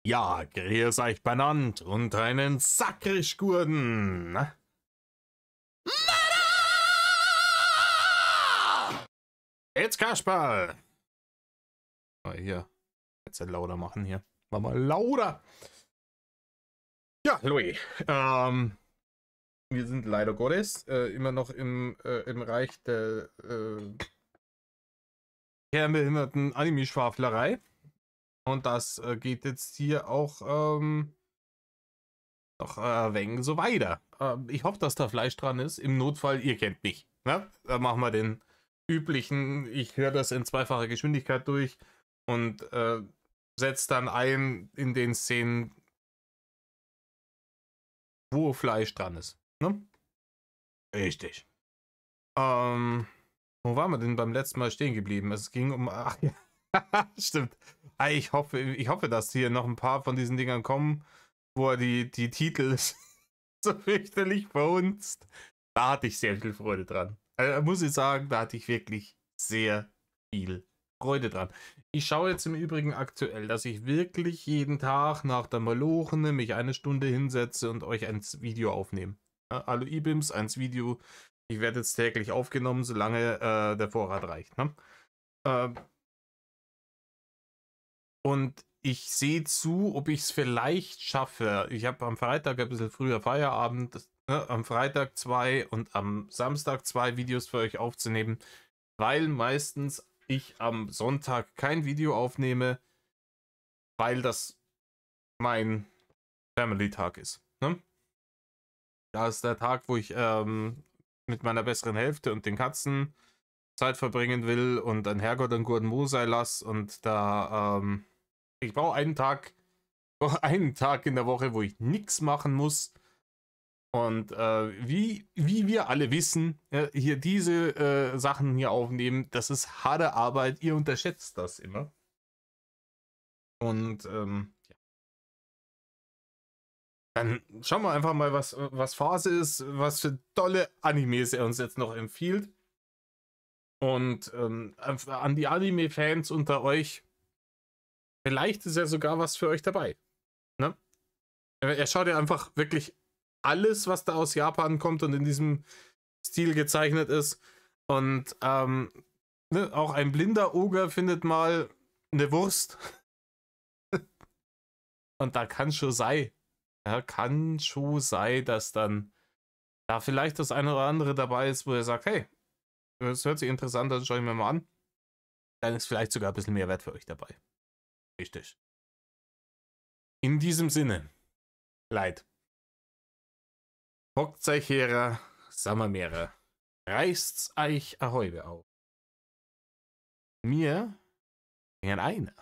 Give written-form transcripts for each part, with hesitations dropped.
Ja, grüß euch benannt und einen Sakrischgurden. Jetzt Kasperl. Mal hier, jetzt lauter machen hier. Mach mal lauter. Ja, Louis. Wir sind leider Gottes immer noch im Reich der kernbehinderten Anime-Schwaflerei. Und das geht jetzt hier auch noch ein wenig so weiter. Ich hoffe, dass da Fleisch dran ist. Im Notfall, ihr kennt mich. Ne? Da machen wir den üblichen, ich höre das in zweifacher Geschwindigkeit durch und setze dann ein in den Szenen, wo Fleisch dran ist. Ne? Richtig. Wo waren wir denn beim letzten Mal stehen geblieben? Es ging um... Ach ja, stimmt. Ich hoffe, dass hier noch ein paar von diesen Dingern kommen, wo er die Titel so fürchterlich verhunzt. Da hatte ich sehr viel Freude dran. Also, muss ich sagen, da hatte ich wirklich sehr viel Freude dran. Ich schaue jetzt im Übrigen aktuell, dass ich wirklich jeden Tag nach der Malochene mich eine Stunde hinsetze und euch ein Video aufnehme. Hallo Ibims, eins Video. Ich werde jetzt täglich aufgenommen, solange der Vorrat reicht. Ne? Und ich sehe zu, ob ich es vielleicht schaffe. Ich habe am Freitag ein bisschen früher Feierabend, am Freitag 2 und am Samstag 2 Videos für euch aufzunehmen, weil meistens ich am Sonntag kein Video aufnehme, weil das mein Family-Tag ist. Ne? Da ist der Tag, wo ich mit meiner besseren Hälfte und den Katzen Zeit verbringen will und an Herrgott und Gurten Mosei lass und da ich brauche einen Tag in der Woche, wo ich nichts machen muss. Und wie wir alle wissen, hier diese Sachen hier aufnehmen, das ist harte Arbeit. Ihr unterschätzt das immer. Und ja. Dann schauen wir einfach mal, was Phase ist, was für tolle Animes er uns jetzt noch empfiehlt. Und an die Anime-Fans unter euch, vielleicht ist ja sogar was für euch dabei. Ne? Er schaut ja einfach wirklich alles, was da aus Japan kommt und in diesem Stil gezeichnet ist. Und ne, auch ein blinder Oger findet mal eine Wurst. Und da kann schon sein, dass dann da vielleicht das eine oder andere dabei ist, wo er sagt, hey, das hört sich interessant an, schau ich mir mal an. Dann ist vielleicht sogar ein bisschen mehr Wert für euch dabei. Richtig. In diesem Sinne, Leid. Hockt euch her, Sommermeere. Reißt's euch a Häube auf. Mir gingen einer.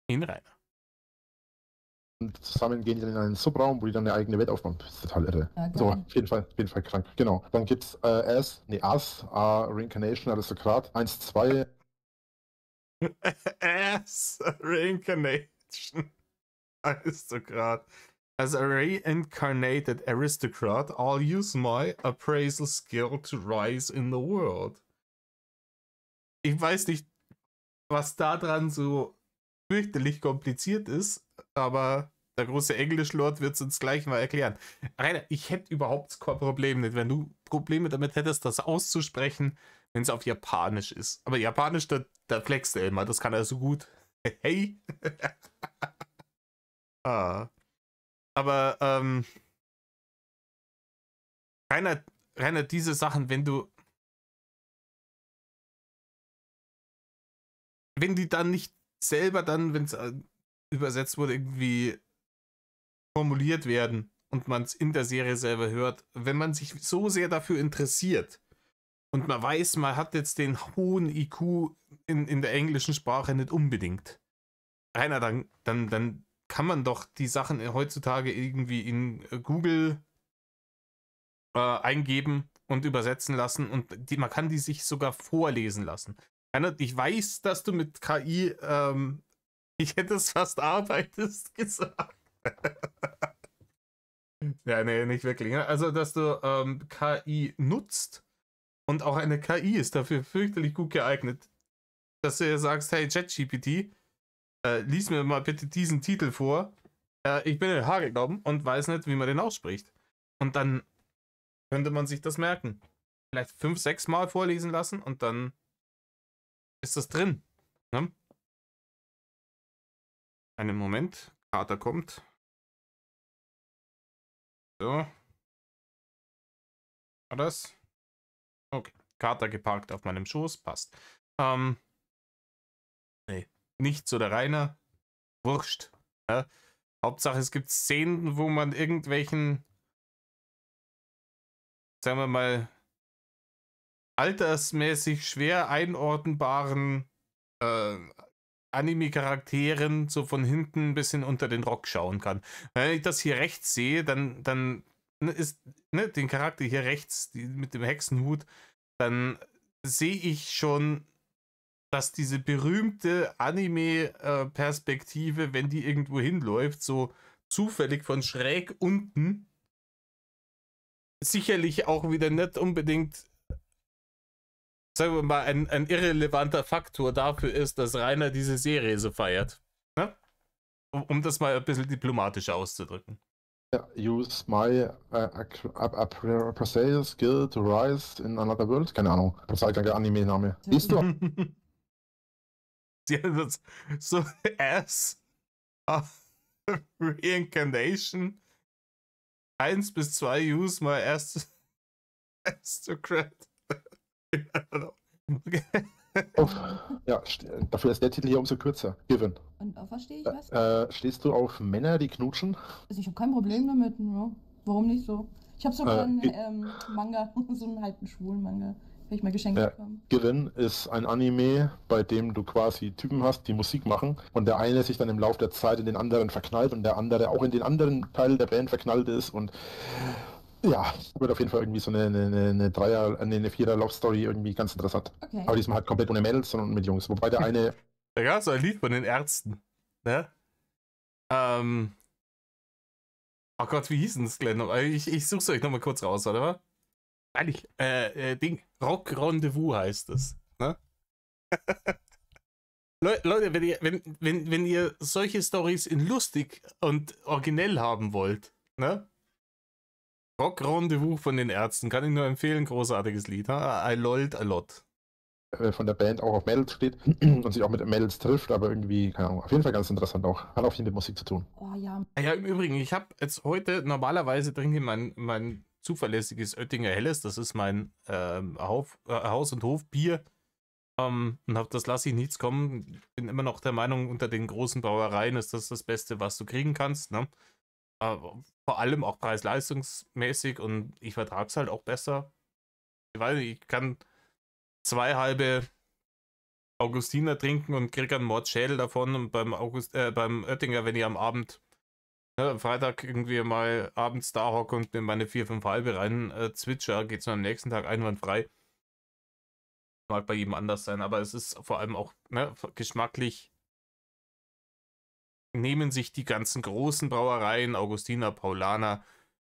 In Rainer. Und zusammen gehen die dann in einen Subraum, wo die dann eine eigene Welt aufbauen. Das ist total irre. Ja, so, geil. auf jeden Fall krank. Genau. Dann gibt's As, Reincarnation, Aristokrat, 1, 2. As Reincarnation Aristocrat. As a reincarnated aristocrat, I'll use my appraisal skill to rise in the world. Ich weiß nicht, was daran so fürchterlich kompliziert ist, aber der große Englischlord wird es uns gleich mal erklären. Rainer, ich hätte überhaupt kein Problem nicht, wenn du Probleme damit hättest, das auszusprechen, wenn es auf Japanisch ist. Aber Japanisch, da flext er immer, das kann er so gut. Hey! Aber, Rainer, diese Sachen, wenn die dann nicht selber dann, wenn es übersetzt wurde, irgendwie formuliert werden und man es in der Serie selber hört, wenn man sich so sehr dafür interessiert und man weiß, man hat jetzt den hohen IQ in der englischen Sprache nicht unbedingt. Rainer, dann kann man doch die Sachen heutzutage irgendwie in Google eingeben und übersetzen lassen und man kann die sich sogar vorlesen lassen. Rainer, ich weiß, dass du mit KI, ich hätte es fast arbeitest gesagt. Ja, nee, nicht wirklich. Also, dass du KI nutzt und auch eine KI ist dafür fürchterlich gut geeignet, dass du sagst, hey, ChatGPT, lies mir mal bitte diesen Titel vor. Ich bin in Hagel glauben und weiß nicht, wie man den ausspricht. Und dann könnte man sich das merken. Vielleicht 5, 6 Mal vorlesen lassen und dann ist das drin. Ne? Einen Moment. Kater kommt. So. War das? Okay. Kater geparkt auf meinem Schoß. Passt. Nee. Nicht so der Rainer. Wurscht. Ja? Hauptsache es gibt Szenen, wo man irgendwelchen, sagen wir mal, altersmäßig schwer einordnbaren Anime-Charakteren so von hinten ein bisschen unter den Rock schauen kann. Wenn ich das hier rechts sehe, dann ist den Charakter hier rechts mit dem Hexenhut, dann sehe ich schon, dass diese berühmte Anime-Perspektive, wenn die irgendwo hinläuft, so zufällig von schräg unten, sicherlich auch wieder nicht unbedingt, sagen wir mal, ein irrelevanter Faktor dafür ist, dass Rainer diese Serie so feiert. Ne? Um das mal ein bisschen diplomatischer auszudrücken. Use my Appraisal skill to rise in another world. Keine Ahnung. Das ist halt kein Anime-Name. Siehst du? Sie haben das so as Reincarnation 1 bis 2 use my aristocrat. Okay. Ja, dafür ist der Titel hier umso kürzer. Given. Und auf was stehe ich was? Stehst du auf Männer, die knutschen? Also ich habe kein Problem damit, ja. Warum nicht so? Ich habe sogar einen Manga, so einen halben schwulen Manga, habe ich mal geschenkt bekommen. Given ist ein Anime, bei dem du quasi Typen hast, die Musik machen und der eine sich dann im Laufe der Zeit in den anderen verknallt und der andere auch in den anderen Teil der Band verknallt ist und ja, wird auf jeden Fall irgendwie so eine Vierer-Love-Story irgendwie ganz interessant. Okay. Aber diesmal halt komplett ohne Mädels, sondern mit Jungs. Wobei der eine... Da gab es ein Lied von den Ärzten. Ne? Oh Gott, wie hieß denn das, Glenn? Ich suche es euch nochmal kurz raus, oder? Eigentlich, Rock Rendezvous heißt es. Ne? Leute, wenn ihr solche Stories in lustig und originell haben wollt, ne? Rock Rendezvous von den Ärzten, kann ich nur empfehlen, großartiges Lied. I lolled a lot. Von der Band auch auf Mädels steht und sich auch mit Mädels trifft, aber irgendwie, keine Ahnung, auf jeden Fall ganz interessant auch. Hat auch viel mit Musik zu tun. Oh ja. Ja, im Übrigen, ich habe jetzt heute, normalerweise trinke ich mein zuverlässiges Oettinger Helles, das ist mein Haus- und Hofbier, und auf das lasse ich nichts kommen. Bin immer noch der Meinung, unter den großen Brauereien ist das das Beste, was du kriegen kannst, ne? Vor allem auch preis-leistungsmäßig und ich vertrage es halt auch besser. Ich weiß nicht, ich kann 2 halbe Augustiner trinken und kriege einen Mordschädel davon und beim Oettinger, wenn ich am Abend, am Freitag irgendwie mal abends da hocke und mir meine 4, 5 halbe rein zwitscher, geht es am nächsten Tag einwandfrei. Mag bei jedem anders sein, aber es ist vor allem auch geschmacklich, nehmen sich die ganzen großen Brauereien, Augustiner, Paulaner,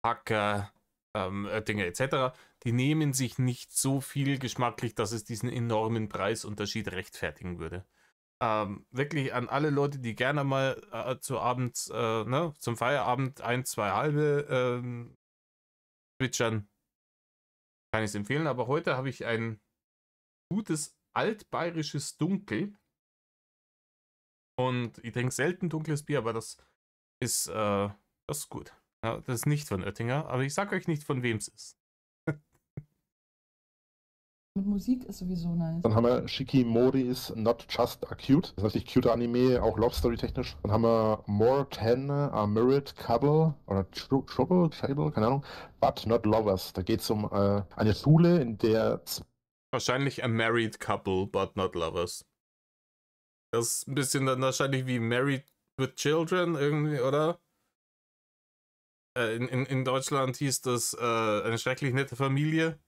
Hacker, Oettinger etc., die nehmen sich nicht so viel geschmacklich, dass es diesen enormen Preisunterschied rechtfertigen würde. Wirklich an alle Leute, die gerne mal zu abends, zum Feierabend 1, 2 halbe zwitschern, kann ich es empfehlen. Aber heute habe ich ein gutes altbayerisches Dunkel. Und ich trinke selten dunkles Bier, aber das ist gut. Ja, das ist nicht von Oettinger, aber ich sage euch nicht, von wem es ist. Mit Musik ist sowieso nice. Dann haben wir Shikimori's Not Just a Cute. Das ist natürlich cute Anime, auch Love Story technisch. Dann haben wir More 10 a Married Couple oder Trouble, keine Ahnung. But Not Lovers. Da geht es um eine Schule, in der... Wahrscheinlich a Married Couple, but not Lovers. Das ist ein bisschen dann wahrscheinlich wie Married with Children irgendwie, oder? In Deutschland hieß das eine schrecklich nette Familie.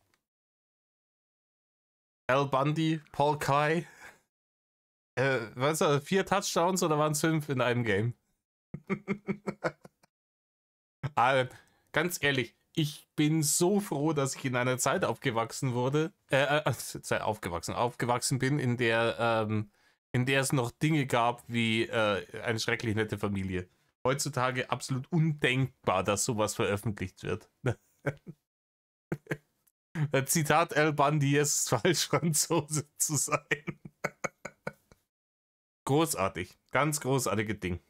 Al Bundy, Paul Kai. Was 4 Touchdowns oder waren es 5 in einem Game? Ganz ehrlich, ich bin so froh, dass ich in einer Zeit aufgewachsen bin, in der in der es noch Dinge gab wie eine schrecklich nette Familie. Heutzutage absolut undenkbar, dass sowas veröffentlicht wird. Zitat Al Bundy, es ist falsch, Franzose zu sein. Großartig. Ganz großartiges Ding.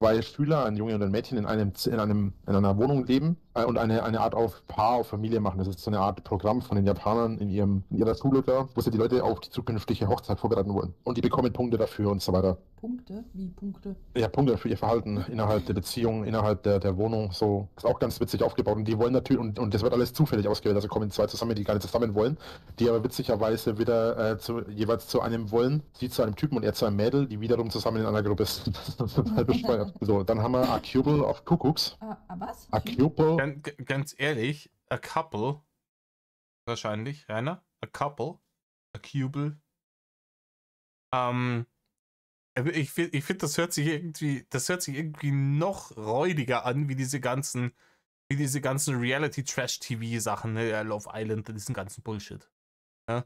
Zwei Schüler, ein Junge und ein Mädchen, in einer Wohnung leben und eine Art auf Paar, auf Familie machen. Das ist so eine Art Programm von den Japanern in ihrer Schule da, wo sie die Leute auf die zukünftige Hochzeit vorbereiten wollen. Und die bekommen Punkte dafür und so weiter. Punkte? Wie Punkte? Ja, Punkte für ihr Verhalten innerhalb der Beziehung, innerhalb der Wohnung. So ist auch ganz witzig aufgebaut. Und die wollen natürlich, und das wird alles zufällig ausgewählt. Also kommen zwei zusammen, die gar nicht zusammen wollen, die aber witzigerweise wieder jeweils zu einem wollen, sie zu einem Typen und er zu einem Mädel, die wiederum zusammen in einer Gruppe sind. Das ist total bescheuert. So, dann haben wir A Couple of Cuckoos. Was? A Couple. Ganz ehrlich, a couple, wahrscheinlich, Rainer? A couple, a couple. Ich finde, das hört sich irgendwie noch räudiger an, wie diese ganzen Reality-Trash-TV-Sachen, ne? Love Island, diesen ganzen Bullshit. Ja?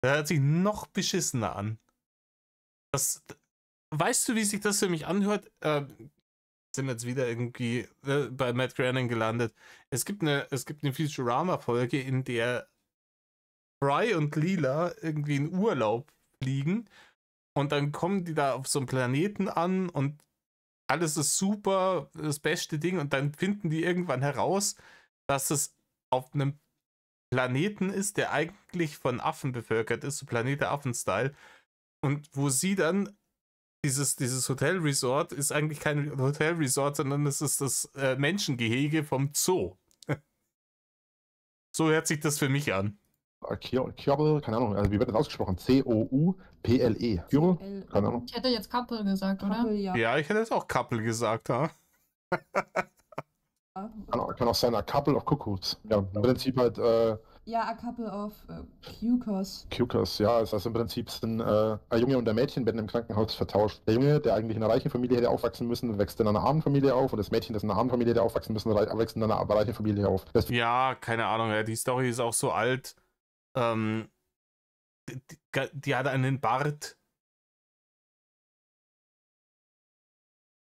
Das hört sich noch beschissener an. Weißt du, wie sich das für mich anhört? Sind jetzt wieder irgendwie bei Matt Groening gelandet. Es gibt eine Futurama-Folge, in der Fry und Leela irgendwie in Urlaub fliegen und dann kommen die da auf so einem Planeten an und alles ist super, das beste Ding, und dann finden die irgendwann heraus, dass es auf einem Planeten ist, der eigentlich von Affen bevölkert ist, so Planet der Affen-Style, und wo sie dann dieses Hotelresort ist eigentlich kein Hotelresort, sondern es ist das Menschengehege vom Zoo. So hört sich das für mich an. Couple, keine Ahnung, also wie wird das ausgesprochen? C-O-U-P-L-E. Couple? Keine Ahnung. Ich hätte jetzt Couple gesagt, oder? Couple, Ja, ich hätte jetzt auch Couple gesagt, ha? Kann auch sein, A Couple of Cuckoos. Ja, im Prinzip halt, Ja, a couple of Cuckoos. Cuckoos, ja, also im Prinzip sind ein Junge und ein Mädchen werden im Krankenhaus vertauscht. Der Junge, der eigentlich in einer reichen Familie hätte aufwachsen müssen, wächst in einer armen Familie auf, und das Mädchen, das in einer armen Familie hätte aufwachsen müssen, wächst in einer reichen Familie auf. Ja, keine Ahnung, ja, die Story ist auch so alt. Die hat einen Bart.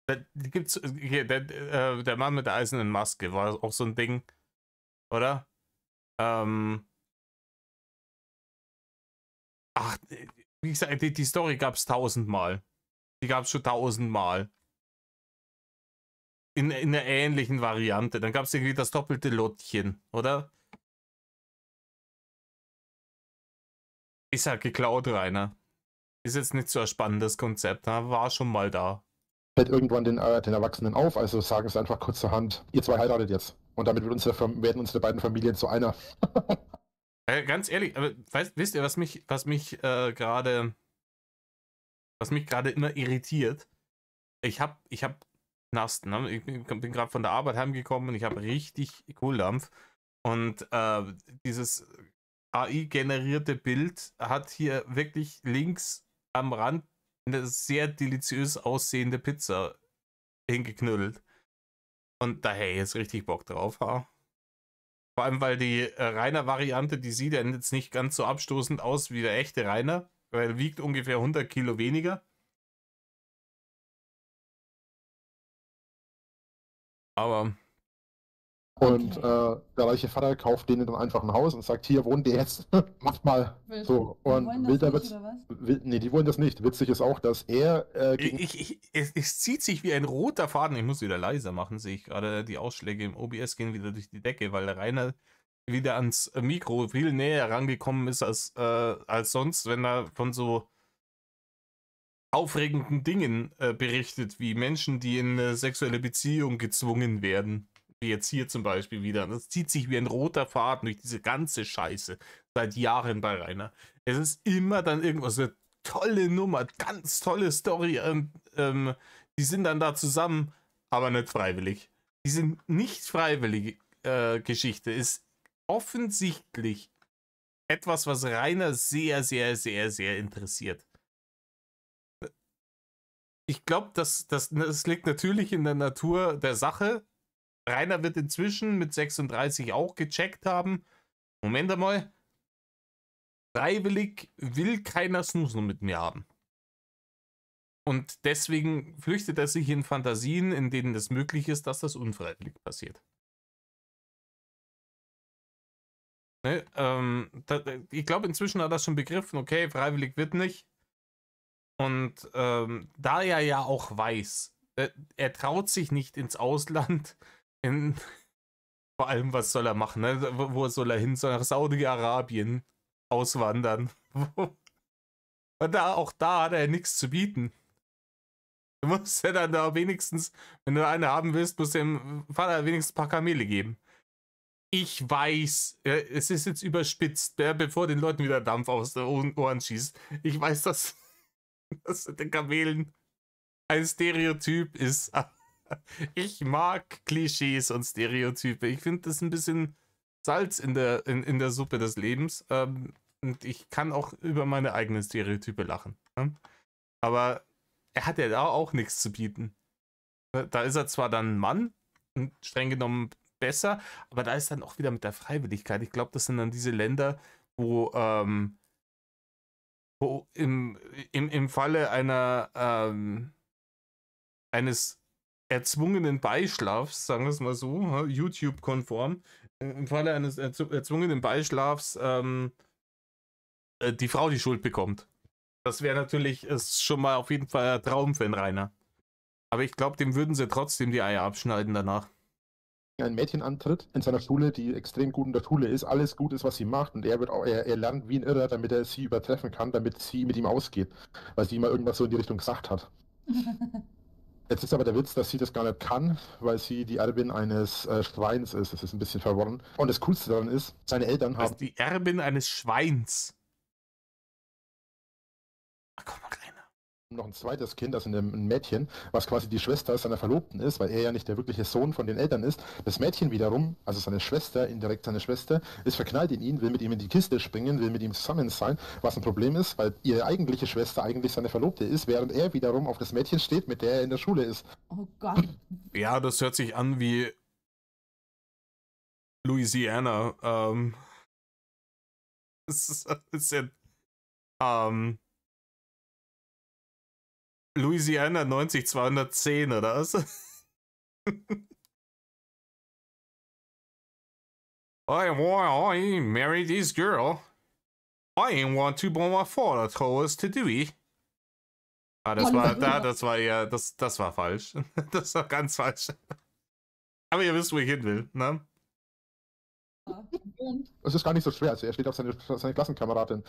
Der Mann mit der eisernen Maske war auch so ein Ding, oder? Wie gesagt, die Story gab es 1000-mal. Die gab es schon 1000-mal. In einer ähnlichen Variante. Dann gab es irgendwie das doppelte Lottchen, oder? Ist halt geklaut, Rainer. Ist jetzt nicht so ein spannendes Konzept, war schon mal da. Fällt irgendwann den Erwachsenen auf, also sagen es einfach kurzerhand, ihr zwei heiratet jetzt. Und damit werden unsere beiden Familien zu einer. Ganz ehrlich, aber wisst ihr, was mich gerade immer irritiert? Ich hab Nasten, ne? Ich bin gerade von der Arbeit heimgekommen und ich habe richtig Kohldampf. Und dieses AI-generierte Bild hat hier wirklich links am Rand eine sehr deliziös aussehende Pizza hingeknüttelt. Und da hätte ich jetzt richtig Bock drauf, ha? Vor allem, weil die Rainer-Variante, die sieht ja jetzt nicht ganz so abstoßend aus wie der echte Rainer, weil er wiegt ungefähr 100 Kilo weniger. Aber... Und der reiche Vater kauft denen dann einfach ein Haus und sagt, hier wohnt ihr jetzt, macht mal. So. Und die wollen das nicht. Witzig ist auch, dass er es zieht sich wie ein roter Faden. Ich muss wieder leiser machen, sehe ich gerade. Die Ausschläge im OBS gehen wieder durch die Decke, weil der Rainer wieder ans Mikro viel näher rangekommen ist als sonst, wenn er von so aufregenden Dingen berichtet, wie Menschen, die in eine sexuelle Beziehung gezwungen werden. Wie jetzt hier zum Beispiel wieder. Das zieht sich wie ein roter Faden durch diese ganze Scheiße seit Jahren bei Rainer. Es ist immer dann irgendwas, eine tolle Nummer, ganz tolle Story. Die sind dann da zusammen, aber nicht freiwillig. Die sind nicht freiwillige Geschichte. Ist offensichtlich etwas, was Rainer sehr, sehr, sehr, sehr interessiert. Ich glaube, das liegt natürlich in der Natur der Sache. Rainer wird inzwischen mit 36 auch gecheckt haben. Moment einmal. Freiwillig will keiner Snoozen mit mir haben. Und deswegen flüchtet er sich in Fantasien, in denen es möglich ist, dass das unfreiwillig passiert. Ne? Ich glaube, inzwischen hat er schon begriffen, okay, freiwillig wird nicht. Und da er ja auch weiß, er traut sich nicht ins Ausland, vor allem, was soll er machen? Ne? Wo soll er hin? Soll er nach Saudi-Arabien auswandern? Und auch da hat er nichts zu bieten. Du musst ja dann da wenigstens, wenn du eine haben willst, musst du dem Vater wenigstens ein paar Kamele geben. Ich weiß, es ist jetzt überspitzt, bevor den Leuten wieder Dampf aus den Ohren schießt. Ich weiß, dass mit den Kamelen ein Stereotyp ist. Ich mag Klischees und Stereotype. Ich finde das ein bisschen Salz in der Suppe des Lebens. Und ich kann auch über meine eigenen Stereotype lachen. Aber er hat ja da auch nichts zu bieten. Da ist er zwar dann ein Mann, und streng genommen besser, aber da ist dann auch wieder mit der Freiwilligkeit. Ich glaube, das sind dann diese Länder, wo im Falle eines erzwungenen Beischlafs, sagen wir es mal so, YouTube-konform, im Falle eines erzwungenen Beischlafs die Frau die Schuld bekommt. Das wäre natürlich schon mal auf jeden Fall ein Traum für den Rainer. Aber ich glaube, dem würden sie trotzdem die Eier abschneiden danach. Ein Mädchen antritt in seiner Schule, die extrem gut in der Schule ist, alles gut ist, was sie macht, und er lernt wie ein Irrer, damit er sie übertreffen kann, damit sie mit ihm ausgeht, weil sie mal irgendwas so in die Richtung gesagt hat. Jetzt ist aber der Witz, dass sie das gar nicht kann, weil sie die Erbin eines Schweins ist. Das ist ein bisschen verworren. Und das Coolste daran ist, seine Eltern haben... Die Erbin eines Schweins. Ach, komm mal, Kleiner. Noch ein zweites Kind, also ein Mädchen, was quasi die Schwester seiner Verlobten ist, weil er ja nicht der wirkliche Sohn von den Eltern ist. Das Mädchen wiederum, also seine Schwester, indirekt seine Schwester, ist verknallt in ihn, will mit ihm in die Kiste springen, will mit ihm zusammen sein, was ein Problem ist, weil ihre eigentliche Schwester eigentlich seine Verlobte ist, während er wiederum auf das Mädchen steht, mit der er in der Schule ist. Oh Gott. Ja, das hört sich an wie Louisiana. Das ist ein bisschen Louisiana 90210 oder was? I married this girl. I ain't want to, but my father told us to do it. Ah, das war falsch. Das war ganz falsch. Aber ihr wisst, wo ich hin will, ne? Es ist gar nicht so schwer. Also er steht auf seine Klassenkameradin.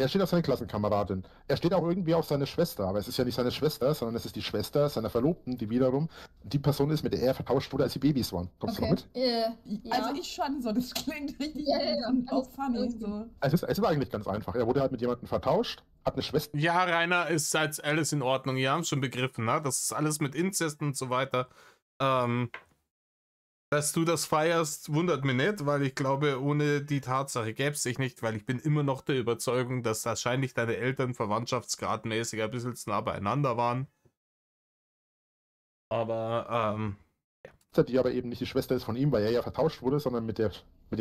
Er steht auf seine Klassenkameradin. Er steht auch irgendwie auf seine Schwester, aber es ist ja nicht seine Schwester, sondern es ist die Schwester seiner Verlobten, die wiederum die Person ist, mit der er vertauscht wurde, als sie Babys waren. Kommst du noch mit? Ja. Also ich schon so, das klingt richtig und auch funny. So. Es ist eigentlich ganz einfach. Er wurde halt mit jemandem vertauscht, hat eine Schwester. Ja, Rainer, ist als alles in Ordnung. Ihr habt schon begriffen, ne? Das ist alles mit Inzest und so weiter. Dass du das feierst, wundert mich nicht, weil ich glaube, ohne die Tatsache gäbe es sich nicht, weil ich bin immer noch der Überzeugung, dass wahrscheinlich deine Eltern verwandtschaftsgradmäßig ein bisschen nah beieinander waren. Aber, Die aber eben nicht die Schwester ist von ihm, weil er ja vertauscht wurde, sondern mit dem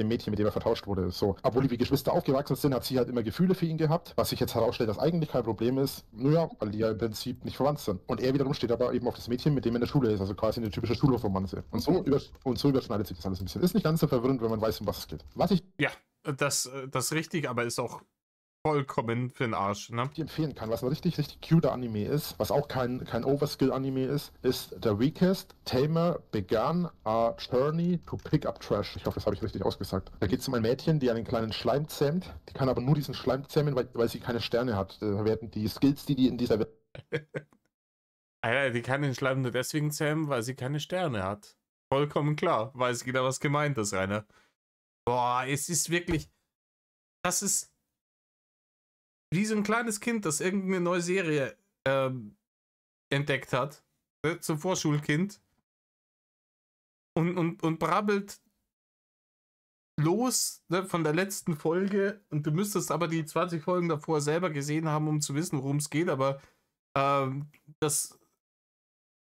Mädchen, mit dem er vertauscht wurde. So. Obwohl die wie Geschwister aufgewachsen sind, hat sie halt immer Gefühle für ihn gehabt, was sich jetzt herausstellt, dass eigentlich kein Problem ist. Naja, weil die ja im Prinzip nicht verwandt sind. Und er wiederum steht aber eben auf das Mädchen, mit dem er in der Schule ist, also quasi eine typische Schulhofromanze. Und so überschneidet sich das alles ein bisschen. Ist nicht ganz so verwirrend, wenn man weiß, um was es geht. Ja, das ist richtig, aber ist auch vollkommen für den Arsch, ne? Ich empfehlen kann, was ein richtig, richtig cuter Anime ist, was auch kein Overskill-Anime ist The Weakest Tamer Began a Journey to Pick Up Trash. Ich hoffe, das habe ich richtig ausgesagt. Da geht es um ein Mädchen, die einen kleinen Schleim zähmt. Die kann aber nur diesen Schleim zähmen, weil sie keine Sterne hat. Da werden die Skills, die in dieser Welt... Die kann den Schleim nur deswegen zähmen, weil sie keine Sterne hat. Vollkommen klar. Weiß jeder, was gemeint ist, Rainer. Boah, es ist wirklich... Das ist... wie so ein kleines Kind, das irgendeine neue Serie entdeckt hat, ne, zum Vorschulkind, und brabbelt los, ne, von der letzten Folge, und du müsstest aber die 20 Folgen davor selber gesehen haben, um zu wissen, worum es geht, aber du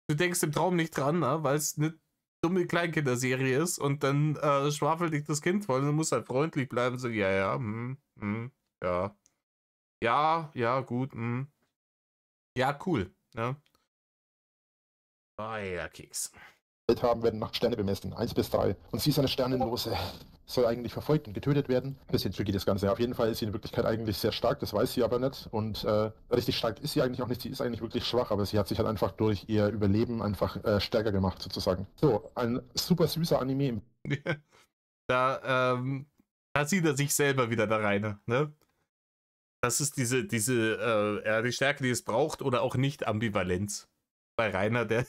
denkst im Traum nicht dran, ne, weil es eine dumme Kleinkinderserie ist, und dann schwafelt dich das Kind voll und du musst halt freundlich bleiben, so, ja, Ja, ja, gut. Ja, cool. Ne? Oh, ja, Keks. Welt haben, werden nach Sterne bemessen, 1 bis 3. Und sie ist eine Sternenlose, soll eigentlich verfolgt und getötet werden. Ein bisschen tricky das Ganze. Auf jeden Fall ist sie in Wirklichkeit eigentlich sehr stark, das weiß sie aber nicht. Und richtig stark ist sie eigentlich auch nicht, sie ist eigentlich wirklich schwach, aber sie hat sich halt einfach durch ihr Überleben einfach stärker gemacht, sozusagen. So, ein super süßer Anime. Da, da sieht er sich selber wieder da rein, ne? Das ist die Stärke, die es braucht, oder auch nicht Ambivalenz. Bei Rainer, der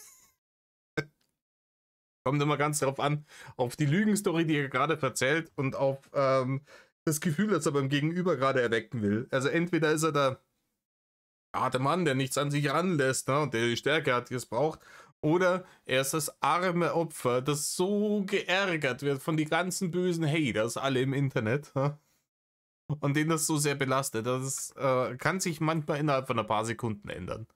kommt immer ganz darauf an, auf die Lügenstory, die er gerade erzählt, und auf das Gefühl, das er beim Gegenüber gerade erwecken will. Also entweder ist er der harte Mann, der nichts an sich ranlässt, ne, und der die Stärke hat, die es braucht, oder er ist das arme Opfer, das so geärgert wird von den ganzen bösen Haters, alle im Internet, ne? Und den das so sehr belastet. Das kann sich manchmal innerhalb von ein paar Sekunden ändern.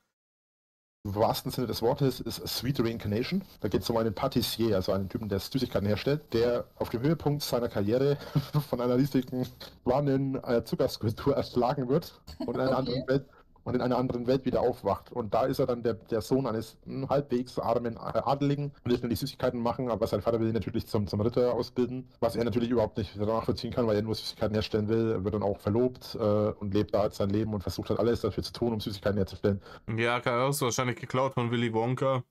Im wahrsten Sinne des Wortes ist Sweet Reincarnation. Da geht es um einen Patissier, also einen Typen, der Süßigkeiten herstellt, der auf dem Höhepunkt seiner Karriere von einer riesigen schwarzen Zuckerskulptur erschlagen wird und in einer anderen Welt und in einer anderen Welt wieder aufwacht. Und da ist er dann der Sohn eines halbwegs armen Adeligen und will die Süßigkeiten machen, aber sein Vater will ihn natürlich zum Ritter ausbilden, was er natürlich überhaupt nicht nachvollziehen kann, weil er nur Süßigkeiten herstellen will. Er wird dann auch verlobt und lebt da halt sein Leben und versucht halt alles dafür zu tun, um Süßigkeiten herzustellen. Ja, kann auch so wahrscheinlich geklaut von Willy Wonka.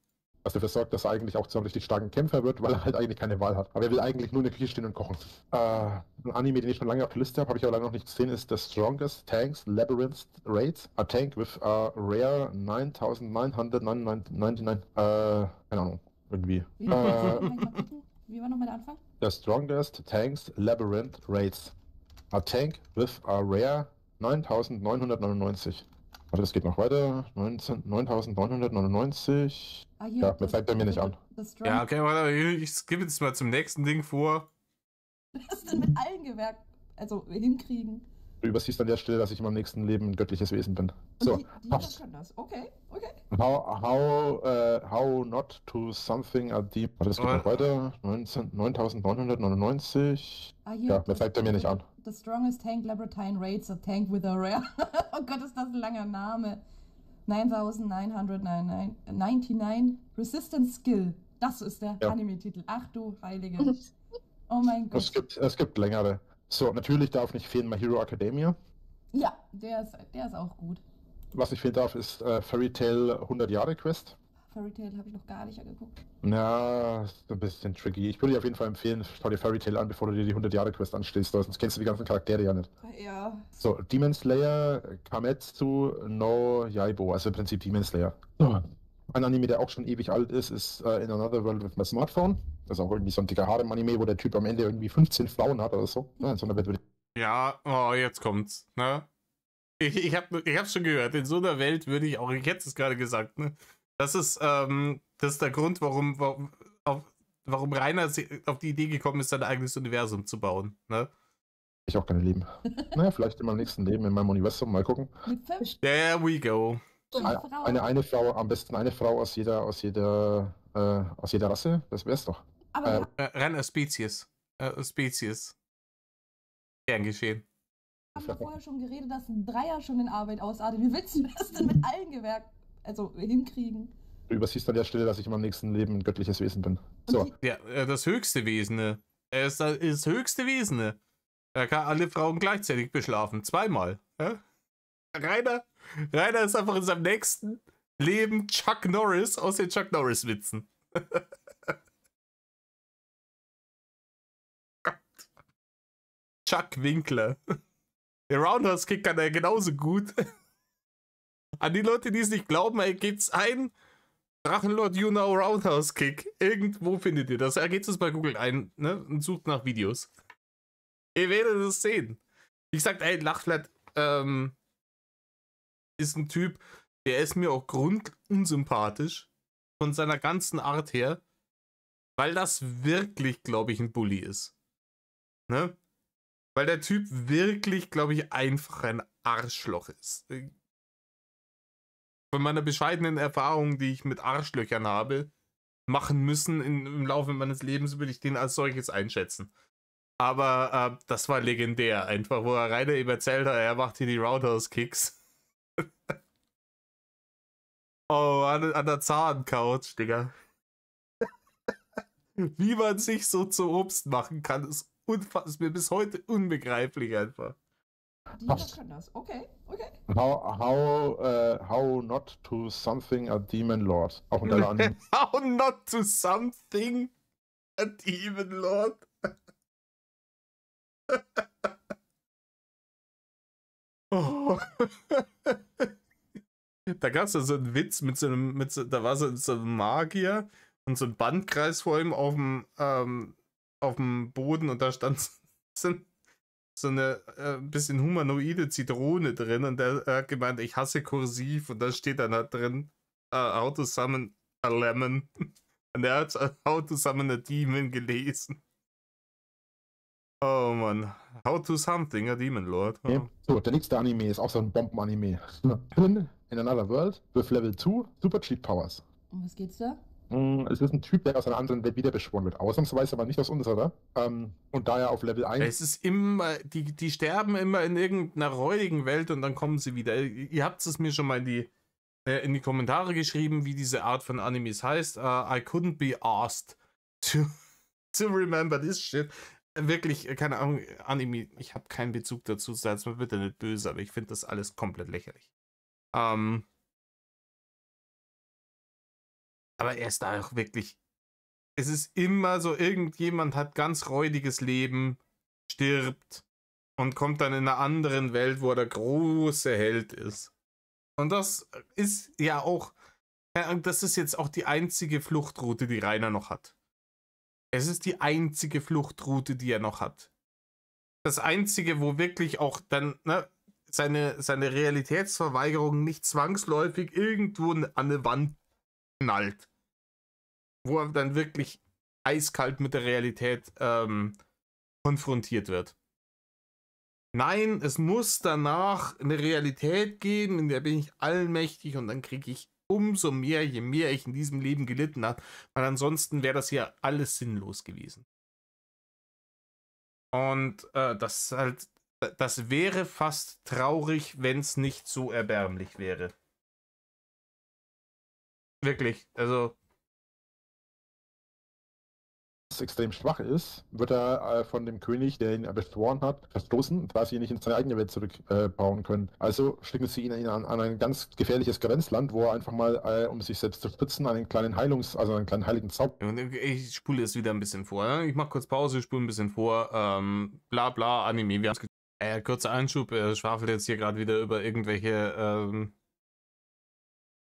Was dafür sorgt, dass er eigentlich auch zu einem richtig starken Kämpfer wird, weil er halt eigentlich keine Wahl hat. Aber er will eigentlich nur in der Küche stehen und kochen. Ein Anime, den ich schon lange auf der Liste habe, habe ich aber leider noch nicht gesehen, ist The Strongest Tanks Labyrinth Raids. A tank with a rare 9999. Keine Ahnung, irgendwie. Wie war nochmal der Anfang? The Strongest Tanks Labyrinth Raids. A tank with a rare 9999. Warte, das geht noch weiter. 9999. Hier, Ja, das zeigt er mir nicht an. Ja, okay, warte, ich skippe jetzt mal zum nächsten Ding vor. Was ist denn mit allen Gewerk? Also hinkriegen. Du übersiehst an der Stelle, dass ich in meinem nächsten Leben ein göttliches Wesen bin. Und So. die können das. Okay. How not to something a deep. Warte, das geht noch weiter. 9999. Hier, Ja, das zeigt er mir nicht an. The Strongest Tank Labyrinthine Raids, a tank with a rare. Oh Gott, ist das ein langer Name. 9999 Resistance Skill. Das ist der Anime-Titel. Ach du Heilige. Oh mein Gott. Es gibt längere. So, natürlich darf nicht fehlen My Hero Academia. Ja, der ist auch gut. Was nicht fehlen darf, ist Fairy Tail 100 Jahre Quest. Fairy Tail habe ich noch gar nicht angeguckt. Ja, ist ein bisschen tricky. Ich würde dir auf jeden Fall empfehlen, schau dir Fairy Tail an, bevor du dir die 100 Jahre Quest anstehst, sonst kennst du die ganzen Charaktere ja nicht. Ja. So, Demon Slayer, Kametsu no Yaibo, also im Prinzip Demon Slayer. So. Ein Anime, der auch schon ewig alt ist, ist In Another World with My Smartphone. Das ist auch irgendwie so ein dicker Harem-Anime, wo der Typ am Ende irgendwie 15 Frauen hat oder so. Ja, in so einer Welt würde ja, oh, jetzt kommt's, ne? Ich hab's schon gehört, in so einer Welt würde ich auch, ich hätte es gerade gesagt, ne? Das ist der Grund, warum Rainer auf die Idee gekommen ist, sein eigenes Universum zu bauen, ne? ich auch gerne leben. Naja, vielleicht in meinem nächsten Leben, in meinem Universum, mal gucken. Mit 5 There we go. Eine Frau, am besten eine Frau aus jeder Rasse, das wär's doch. Aber Rainer Spezies. Gern geschehen. wir haben vorher schon geredet, dass ein Dreier schon in Arbeit ausartet. Wie willst du das denn mit allen Gewerk hinkriegen? Du übersiehst an der Stelle, dass ich in meinem nächsten Leben ein göttliches Wesen bin. So. Ja, das höchste Wesen. Er ist das höchste Wesen. Er kann alle Frauen gleichzeitig beschlafen. Zweimal. Ja? Rainer ist einfach in seinem nächsten Leben Chuck Norris aus den Chuck Norris-Witzen. Chuck Winkler. Der Roundhouse-Kick kann er genauso gut. An die Leute, die es nicht glauben, geht's ein Drachenlord Juno Roundhouse-Kick. Irgendwo findet ihr das. Geht es bei Google ein, ne, und sucht nach Videos. Ihr werdet es sehen. Wie gesagt, ey, Lachflat ist ein Typ, der ist mir auch grundunsympathisch von seiner ganzen Art her, weil das wirklich, glaube ich, ein Bully ist. Ne? Weil der Typ wirklich, glaube ich, einfach ein Arschloch ist. Von meiner bescheidenen Erfahrung, die ich mit Arschlöchern habe, machen müssen im Laufe meines Lebens, würde ich den als solches einschätzen. Aber das war legendär einfach, wo Rainer eben erzählt hat, er macht hier die Roundhouse-Kicks. Oh, an der Zahncouch, Digga. Wie man sich so zu Obst machen kann, ist mir bis heute unbegreiflich einfach. Die können das. Okay. How not to something a demon lord. Auch unter anderem. How not to something a demon lord. Oh. Da gab es ja so einen Witz da war so ein Magier und so ein Bandkreis vor ihm auf dem Boden und da stand so eine bisschen humanoide Zitrone drin und der hat gemeint, ich hasse Kursiv und da steht dann halt drin, how to summon a lemon. Und er hat how to summon a demon gelesen. Oh Mann, how to something a demon lord. Oh. Okay. So, der nächste Anime ist auch so ein Bomben-Anime. In Another World with Level 2 Super Cheat Powers. Um was geht's da? Es ist ein Typ, der aus einer anderen Welt wiederbeschworen wird. Ausnahmsweise aber nicht aus unserer. Und daher auf Level 1. Es ist immer, die sterben immer in irgendeiner räudigen Welt und dann kommen sie wieder. Ihr habt es mir schon mal in die Kommentare geschrieben, wie diese Art von Animes heißt. I couldn't be asked to remember this shit. Wirklich, keine Ahnung, Anime, ich habe keinen Bezug dazu, seid mir bitte nicht böse, aber ich finde das alles komplett lächerlich. Aber er ist da auch wirklich, es ist immer so, irgendjemand hat ganz räudiges Leben, stirbt und kommt dann in einer anderen Welt, wo er der große Held ist. Und das ist ja auch, das ist jetzt auch die einzige Fluchtroute, die Rainer noch hat. Es ist die einzige Fluchtroute, die er noch hat. Das einzige, wo wirklich auch dann seine Realitätsverweigerung nicht zwangsläufig irgendwo an eine Wand knallt. Wo er dann wirklich eiskalt mit der Realität konfrontiert wird. Nein, es muss danach eine Realität geben, in der bin ich allmächtig und dann kriege ich umso mehr, je mehr ich in diesem Leben gelitten habe, weil ansonsten wäre das hier alles sinnlos gewesen. Und das wäre fast traurig, wenn es nicht so erbärmlich wäre. Wirklich, also extrem schwach ist, wird er von dem König, der ihn beschworen hat, verstoßen, da sie ihn nicht in seine eigene Welt zurückbauen können. Also schicken sie ihn an ein ganz gefährliches Grenzland, wo er einfach mal, um sich selbst zu schützen, einen kleinen heiligen Zauber. Ich spule jetzt wieder ein bisschen vor. Ne? Ich mache kurz Pause, spule ein bisschen vor. Bla bla, Anime. Wir haben kurzer Einschub, er schwafelt jetzt hier gerade wieder über irgendwelche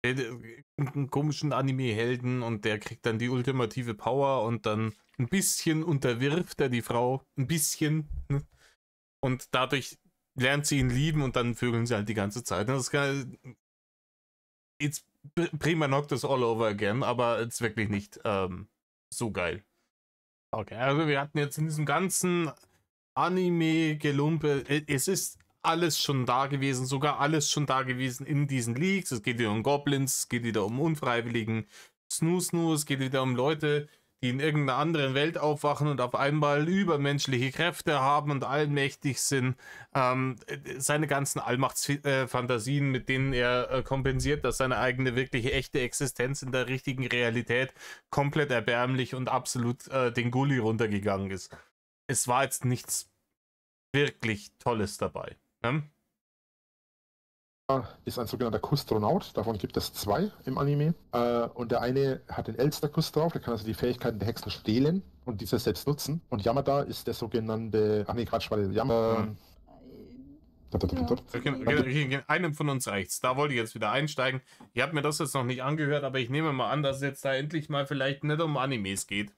einen komischen Anime-Helden und der kriegt dann die ultimative Power und dann ein bisschen unterwirft er die Frau, ein bisschen, ne? Und dadurch lernt sie ihn lieben und dann vögeln sie halt die ganze Zeit. Das kann, it's prima noctis all over again, aber es ist wirklich nicht so geil. Okay, also wir hatten jetzt in diesem ganzen Anime-Gelumpe, es ist alles schon da gewesen, sogar alles schon da gewesen in diesen Leaks. Es geht wieder um Goblins, es geht wieder um Unfreiwilligen Snoo, es geht wieder um Leute, die in irgendeiner anderen Welt aufwachen und auf einmal übermenschliche Kräfte haben und allmächtig sind. Seine ganzen Allmachtsfantasien, mit denen er kompensiert, dass seine eigene wirkliche echte Existenz in der richtigen Realität komplett erbärmlich und absolut den Gully runtergegangen ist. Es war jetzt nichts wirklich Tolles dabei. Ne? Ist ein sogenannter Kustronaut, davon gibt es 2 im Anime. Und der eine hat den Elster-Kuss drauf, der kann also die Fähigkeiten der Hexen stehlen und diese selbst nutzen. Und Yamada ist der sogenannte, Yamada. Einem von uns reicht's. Da wollte ich jetzt wieder einsteigen. Ich habe mir das jetzt noch nicht angehört, aber ich nehme mal an, dass es jetzt da endlich mal vielleicht nicht um Animes geht.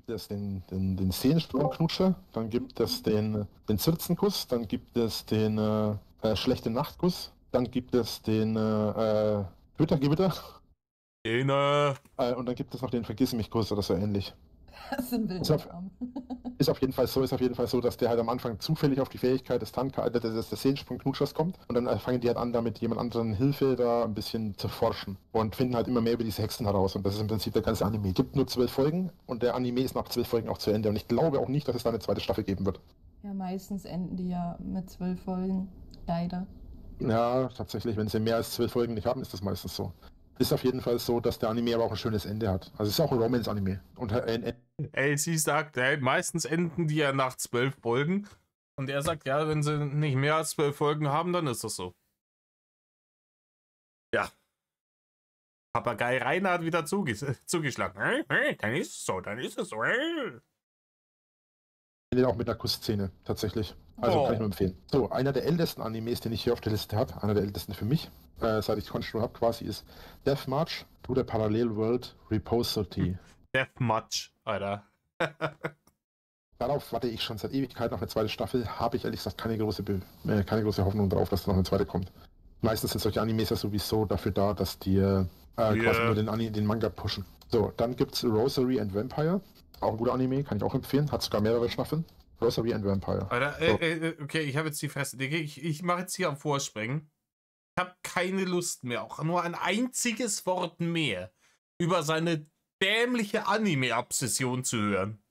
Es den Seelenstromknutscher, dann gibt es den Zirzenkuss, dann gibt es den schlechten Nachtkuss, dann gibt es den Twittergewitter. Und dann gibt es noch den Vergiss-mich-Kuss oder so ähnlich. Das sind wilde Ist auf, Namen. ist auf jeden Fall so, dass der halt am Anfang zufällig auf die Fähigkeit des Sehensprung-Knutschers kommt und dann fangen die halt an, da mit jemand anderen Hilfe da ein bisschen zu forschen und finden halt immer mehr über diese Hexen heraus und das ist im Prinzip der ganze Anime. Es gibt nur 12 Folgen und der Anime ist nach 12 Folgen auch zu Ende und ich glaube auch nicht, dass es da eine zweite Staffel geben wird. Ja, meistens enden die ja mit 12 Folgen. Leider. Ja, tatsächlich, wenn sie mehr als 12 Folgen nicht haben, ist das meistens so. Ist auf jeden Fall so, dass der Anime aber auch ein schönes Ende hat. Also es ist auch ein Romance-Anime. Und Ey, sie sagt, hey, meistens enden die ja nach 12 Folgen. Und er sagt, ja, wenn sie nicht mehr als 12 Folgen haben, dann ist das so. Ja. Papagei Rainer hat wieder zugeschlagen. Dann ist es so, dann ist es so. endet auch mit einer Kussszene, tatsächlich. Also kann ich nur empfehlen. So, einer der ältesten Animes, den ich hier auf der Liste habe, einer der ältesten für mich, seit ich Crunchyroll habe quasi, ist Death March to the Parallel World Repository. Death March, Alter. Darauf warte ich schon seit Ewigkeiten auf eine zweite Staffel. Habe ich ehrlich gesagt keine große Hoffnung drauf, dass da noch eine zweite kommt. Meistens sind solche Animes ja sowieso dafür da, dass die quasi nur den Manga pushen. So, dann gibt's Rosary and Vampire. Auch ein guter Anime, kann ich auch empfehlen. Hat sogar mehrere Staffeln. Rosary and Vampire. Alter, So. okay, ich habe jetzt die Fresse. Ich mache jetzt hier am Vorspringen. Ich habe keine Lust mehr, auch nur ein einziges Wort mehr über seine dämliche Anime-Obsession zu hören.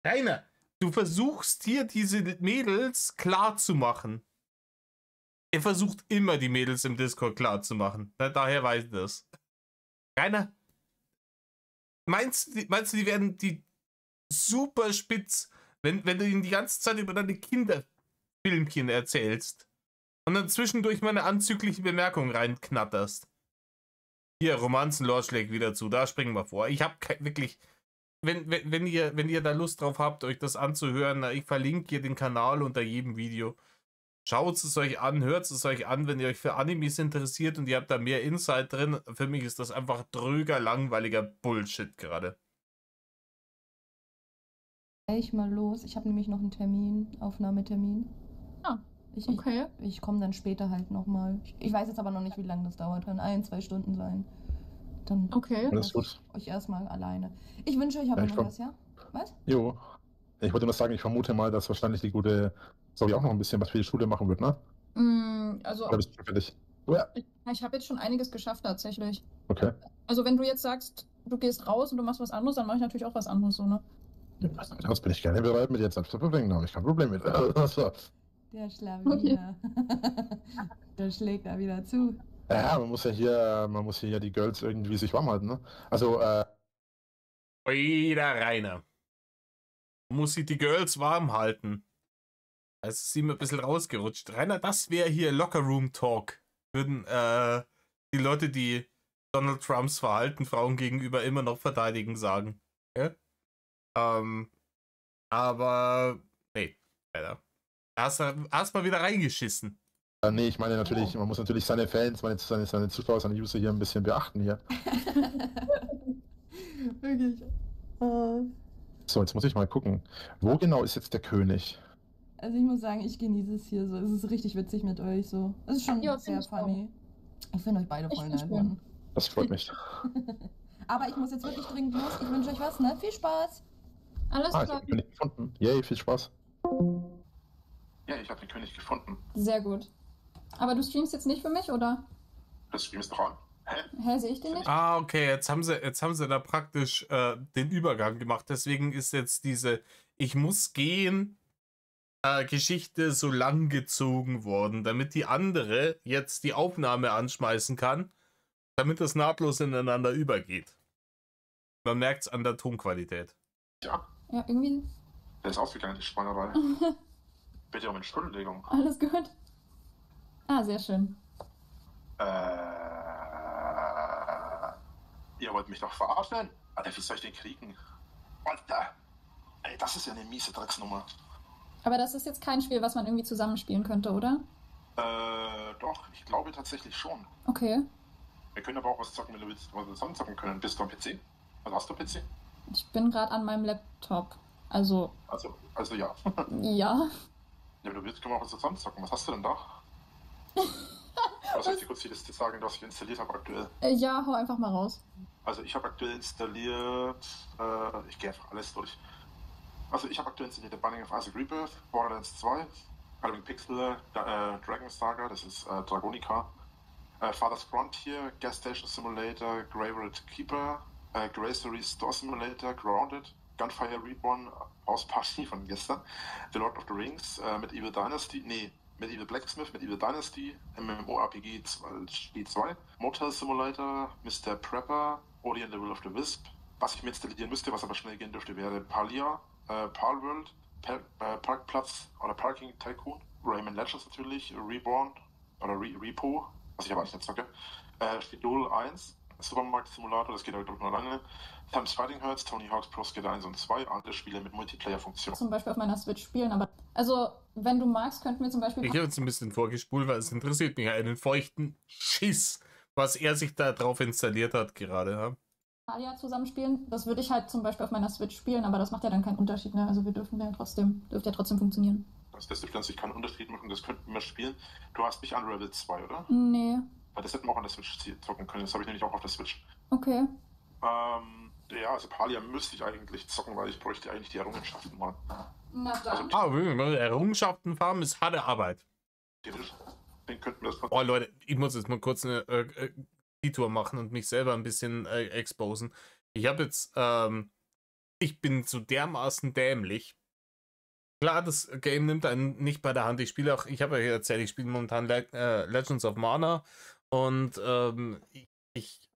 Rainer, du versuchst hier diese Mädels klar zu machen. Er versucht immer, die Mädels im Discord klar zu machen. Daher weiß ich das. Rainer, meinst du, die werden die super spitz, wenn du ihnen die ganze Zeit über deine Kinderfilmchen erzählst und dann zwischendurch mal eine anzügliche Bemerkung reinknatterst? Hier, Romanzenlore schlägt wieder zu, da springen wir vor. Ich habe wirklich, wenn ihr da Lust drauf habt, euch das anzuhören, ich verlinke hier den Kanal unter jedem Video. Schaut es euch an, hört es euch an, wenn ihr euch für Animes interessiert und ihr habt da mehr Insight drin. Für mich ist das einfach dröger, langweiliger Bullshit gerade. Ich mal los. Ich habe nämlich noch einen Termin, Aufnahmetermin. Ah, okay. Ich komme dann später halt nochmal. Ich weiß jetzt aber noch nicht, wie lange das dauert. Kann 1-2 Stunden sein. Dann Okay. Alles gut. euch erstmal alleine. Ich wünsche euch aber Ja, noch was, ja? Was? Jo. Ich wollte nur sagen, ich vermute mal, dass wahrscheinlich die gute Zoe auch noch ein bisschen was für die Schule machen wird, ne? Also, Oder bist du schon fertig? Ja. ich habe jetzt schon einiges geschafft tatsächlich. Okay. Also, wenn du jetzt sagst, du gehst raus und du machst was anderes, dann mache ich natürlich auch was anderes, so, ne? Das bin ich gerne bereit, mit dir Zeit zu verbringen, da habe ich kein Problem mit. So. Der Schlawiner. Der schlägt da wieder zu. Ja, man muss hier die Girls irgendwie sich warm halten, ne? Also, Wieder Rainer. Muss sich die Girls warm halten. Also ist sie mir ein bisschen rausgerutscht. Rainer, das wäre hier Locker Room Talk. Würden die Leute, die Donald Trumps Verhalten Frauen gegenüber immer noch verteidigen, sagen. Ja? Aber nee, leider. Hast mal wieder reingeschissen. nee, ich meine natürlich, man muss natürlich seine Fans, seine Zuschauer, seine User hier ein bisschen beachten hier. Wirklich. So, jetzt muss ich mal gucken. Wo genau ist jetzt der König? Also ich muss sagen, ich genieße es hier so. Es ist richtig witzig mit euch so. Es ist schon Ja, sehr find ich auch. funny. Ich finde euch beide Ich voll find's nett, schön. Mann. Das freut mich. Aber ich muss jetzt wirklich dringend los. Ich wünsche euch was, ne? Viel Spaß. Alles Ich klar. habe den König gefunden. Yay, viel Spaß. Ja, ich habe den König gefunden. Sehr gut. Aber du streamst jetzt nicht für mich, oder? Das streamst doch an. Hä? Hä, sehe ich den nicht? Ah, okay, jetzt haben sie da praktisch den Übergang gemacht. Deswegen ist jetzt diese Ich muss gehen Geschichte so lang gezogen worden, damit die andere jetzt die Aufnahme anschmeißen kann, damit das nahtlos ineinander übergeht. Man merkt es an der Tonqualität. Ja, Ja, irgendwie. der ist ausgegangen, die Schweinerei. Bitte um Entschuldigung. Alles gut. Ah, sehr schön. Ihr wollt mich doch verarschen? Alter, wie soll ich den kriegen? Alter! Ey, das ist ja eine miese Drecksnummer. Aber das ist jetzt kein Spiel, was man irgendwie zusammenspielen könnte, oder? Doch, ich glaube tatsächlich schon. Okay. Wir können aber auch was zocken, wenn du willst, was wir zusammen zocken können. Bist du am PC? Also hast du PC? Ich bin gerade an meinem Laptop. Also, Also ja. ja. Ja, wenn du willst, können wir auch was zusammen zocken. Was hast du denn da? soll ich dir kurz die Liste sagen, was ich installiert habe aktuell? Ja, hau einfach mal raus. Also ich habe aktuell installiert, ich gehe einfach alles durch. Also ich habe aktuell installiert The Binding of Isaac Rebirth, Borderlands 2, Halloween Pixel, Dragon Saga, das ist Dragonica, Father's Frontier, Gas Station Simulator, Gravewood Keeper, Grocery Store Simulator, Grounded, Gunfire Reborn, House Party von gestern, The Lord of the Rings, Medieval Dynasty, Medieval Blacksmith, Medieval Dynasty, MMORPG 2, Motel Simulator, Mr. Prepper, Ori and the Will of the Wisp. Was ich mir installieren müsste, was aber schnell gehen dürfte, wäre Palia, Palworld, Parkplatz oder Parking Tycoon, Rayman Legends natürlich, Reborn oder Repo, was ich aber nicht zocke, Schedule 1, Supermarkt Simulator, das geht halt noch lange, Thames Fighting Herds, Tony Hawk's Pro Skater 1 und 2, andere Spiele mit Multiplayer-Funktion. Zum Beispiel auf meiner Switch spielen, aber also, wenn du magst, könnten wir zum Beispiel... Ich habe jetzt ein bisschen vorgespult, weil es interessiert mich einen feuchten Schiss, was er sich da drauf installiert hat gerade. Ja? Palia zusammenspielen. Das würde ich halt zum Beispiel auf meiner Switch spielen, aber das macht ja dann keinen Unterschied, ne? Also wir dürfte ja trotzdem funktionieren. Das dürfte an sich keinen Unterschied machen, das könnten wir spielen. Du hast nicht Unravel 2, oder? Nee. Weil das hätten wir auch an der Switch zocken können, das habe ich nämlich auch auf der Switch. Okay. Ja, also Palia müsste ich eigentlich zocken, weil ich bräuchte eigentlich die Errungenschaften mal. Na dann. Errungenschaften farmen ist harte Arbeit. Den könnten wir das... Oh Leute, ich muss jetzt mal kurz eine Tour machen und mich selber ein bisschen exposen. Ich habe jetzt, ich bin so dermaßen dämlich. Klar, das Game nimmt einen nicht bei der Hand. Ich spiele auch, ich habe ja erzählt, ich spiele momentan Legends of Mana und ich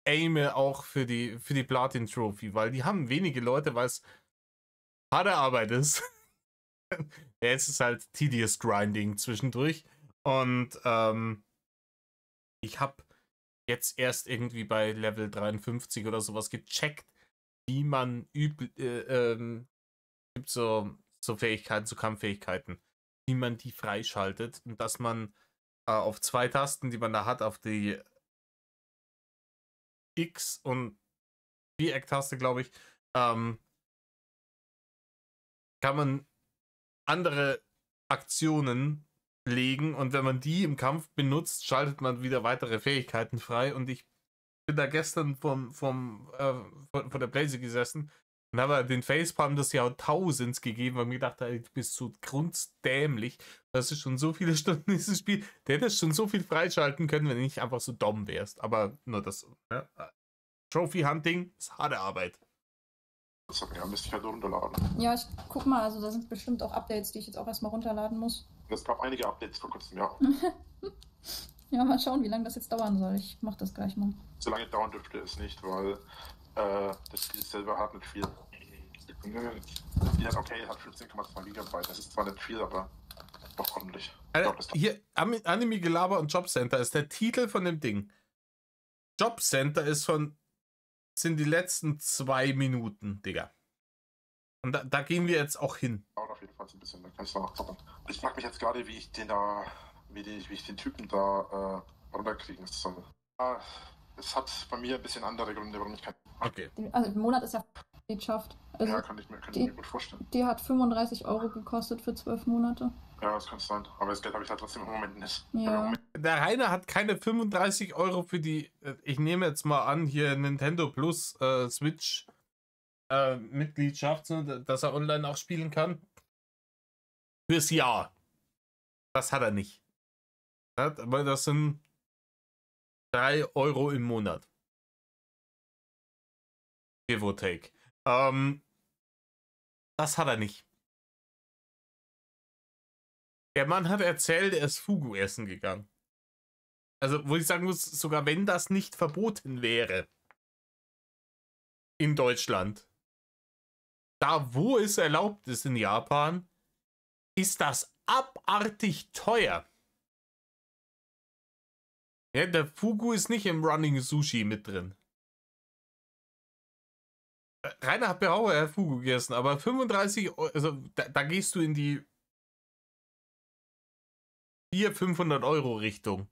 aime auch für die Platin Trophy, weil die haben wenige Leute, weil es harte Arbeit ist. Ja, es ist halt tedious Grinding zwischendurch und ich habe jetzt erst irgendwie bei Level 53 oder sowas gecheckt, wie man gibt so Fähigkeiten, so Kampffähigkeiten, wie man die freischaltet und dass man auf 2 Tasten, die man da hat, auf die X und Viereck-Taste, glaube ich, kann man andere Aktionen legen und wenn man die im Kampf benutzt, schaltet man wieder weitere Fähigkeiten frei und ich bin da gestern von der Blaze gesessen und habe den Facepalm des Jahrtausends gegeben, weil mir gedacht, ey, du bist so grunddämlich, das ist schon so viele Stunden dieses Spiel, der hätte schon so viel freischalten können, wenn du nicht einfach so dumm wärst, aber nur das, ne? Trophy Hunting ist harte Arbeit. Ja, müsste ich halt runterladen. Ja, ich guck mal, also da sind bestimmt auch Updates, die ich jetzt auch erstmal runterladen muss. Es gab einige Updates vor kurzem, ja. Ja, mal schauen, wie lange das jetzt dauern soll. Ich mach das gleich mal. So lange dauern dürfte es nicht, weil das Spiel selber hat nicht viel. Okay, hat 15,2 Gigabyte. Das ist zwar nicht viel, aber doch ordentlich. Hier, Anime Gelaber und Jobcenter ist der Titel von dem Ding. Jobcenter sind die letzten 2 Minuten, Digga. Und da gehen wir jetzt auch hin. Dauert auf jeden Fall so ein bisschen, da kann ich noch zocken. Ich frage mich jetzt gerade, wie ich den Typen da runterkriegen soll. Es hat bei mir ein bisschen andere Gründe, warum ich kein... Okay. Also im Monat ist ja geschafft. Also ja, kann ich mir gut vorstellen. Die hat 35 € gekostet für 12 Monate. Ja, das kann sein. Aber das Geld habe ich halt trotzdem im Moment nicht. Ja. Der Rainer hat keine 35 € für die, ich nehme jetzt mal an, hier Nintendo Plus Switch Mitgliedschaft, dass er online auch spielen kann. Fürs Jahr. Das hat er nicht. Aber das sind 3 € im Monat. Give or take. Das hat er nicht. Der Mann hat erzählt, er ist Fugu essen gegangen. Also, wo ich sagen muss, sogar wenn das nicht verboten wäre in Deutschland, da wo es erlaubt ist in Japan, ist das abartig teuer. Ja, der Fugu ist nicht im Running Sushi mit drin. Rainer hat behauptet, er hat Fugu gegessen, aber 35 €, also da gehst du in die 400-500 € Richtung.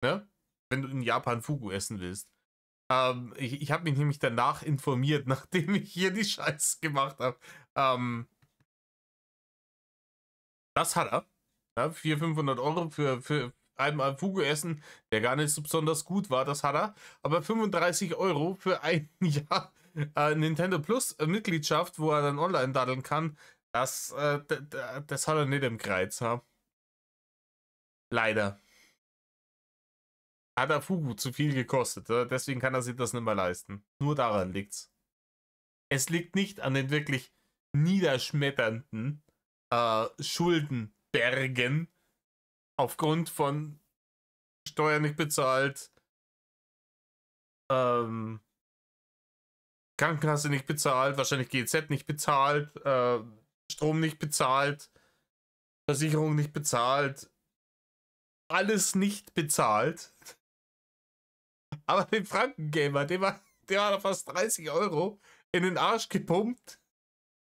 Ne? Wenn du in Japan Fugu essen willst. Ich habe mich nämlich danach informiert, nachdem ich hier die Scheiße gemacht habe. Das hat er. Ja, 400-500 € für einmal Fugu essen, der gar nicht so besonders gut war, das hat er. Aber 35 € für ein Jahr Nintendo Plus Mitgliedschaft, wo er dann online daddeln kann, das hat er nicht im Kreuz. Ha? Leider. Hat er Fugu zu viel gekostet, deswegen kann er sich das nicht mehr leisten. Nur daran liegt's. Es liegt nicht an den wirklich niederschmetternden Schuldenbergen aufgrund von Steuern nicht bezahlt, Krankenkasse nicht bezahlt, wahrscheinlich GZ nicht bezahlt, Strom nicht bezahlt, Versicherung nicht bezahlt, alles nicht bezahlt. Aber den Frankengamer, der hat fast 30 € in den Arsch gepumpt,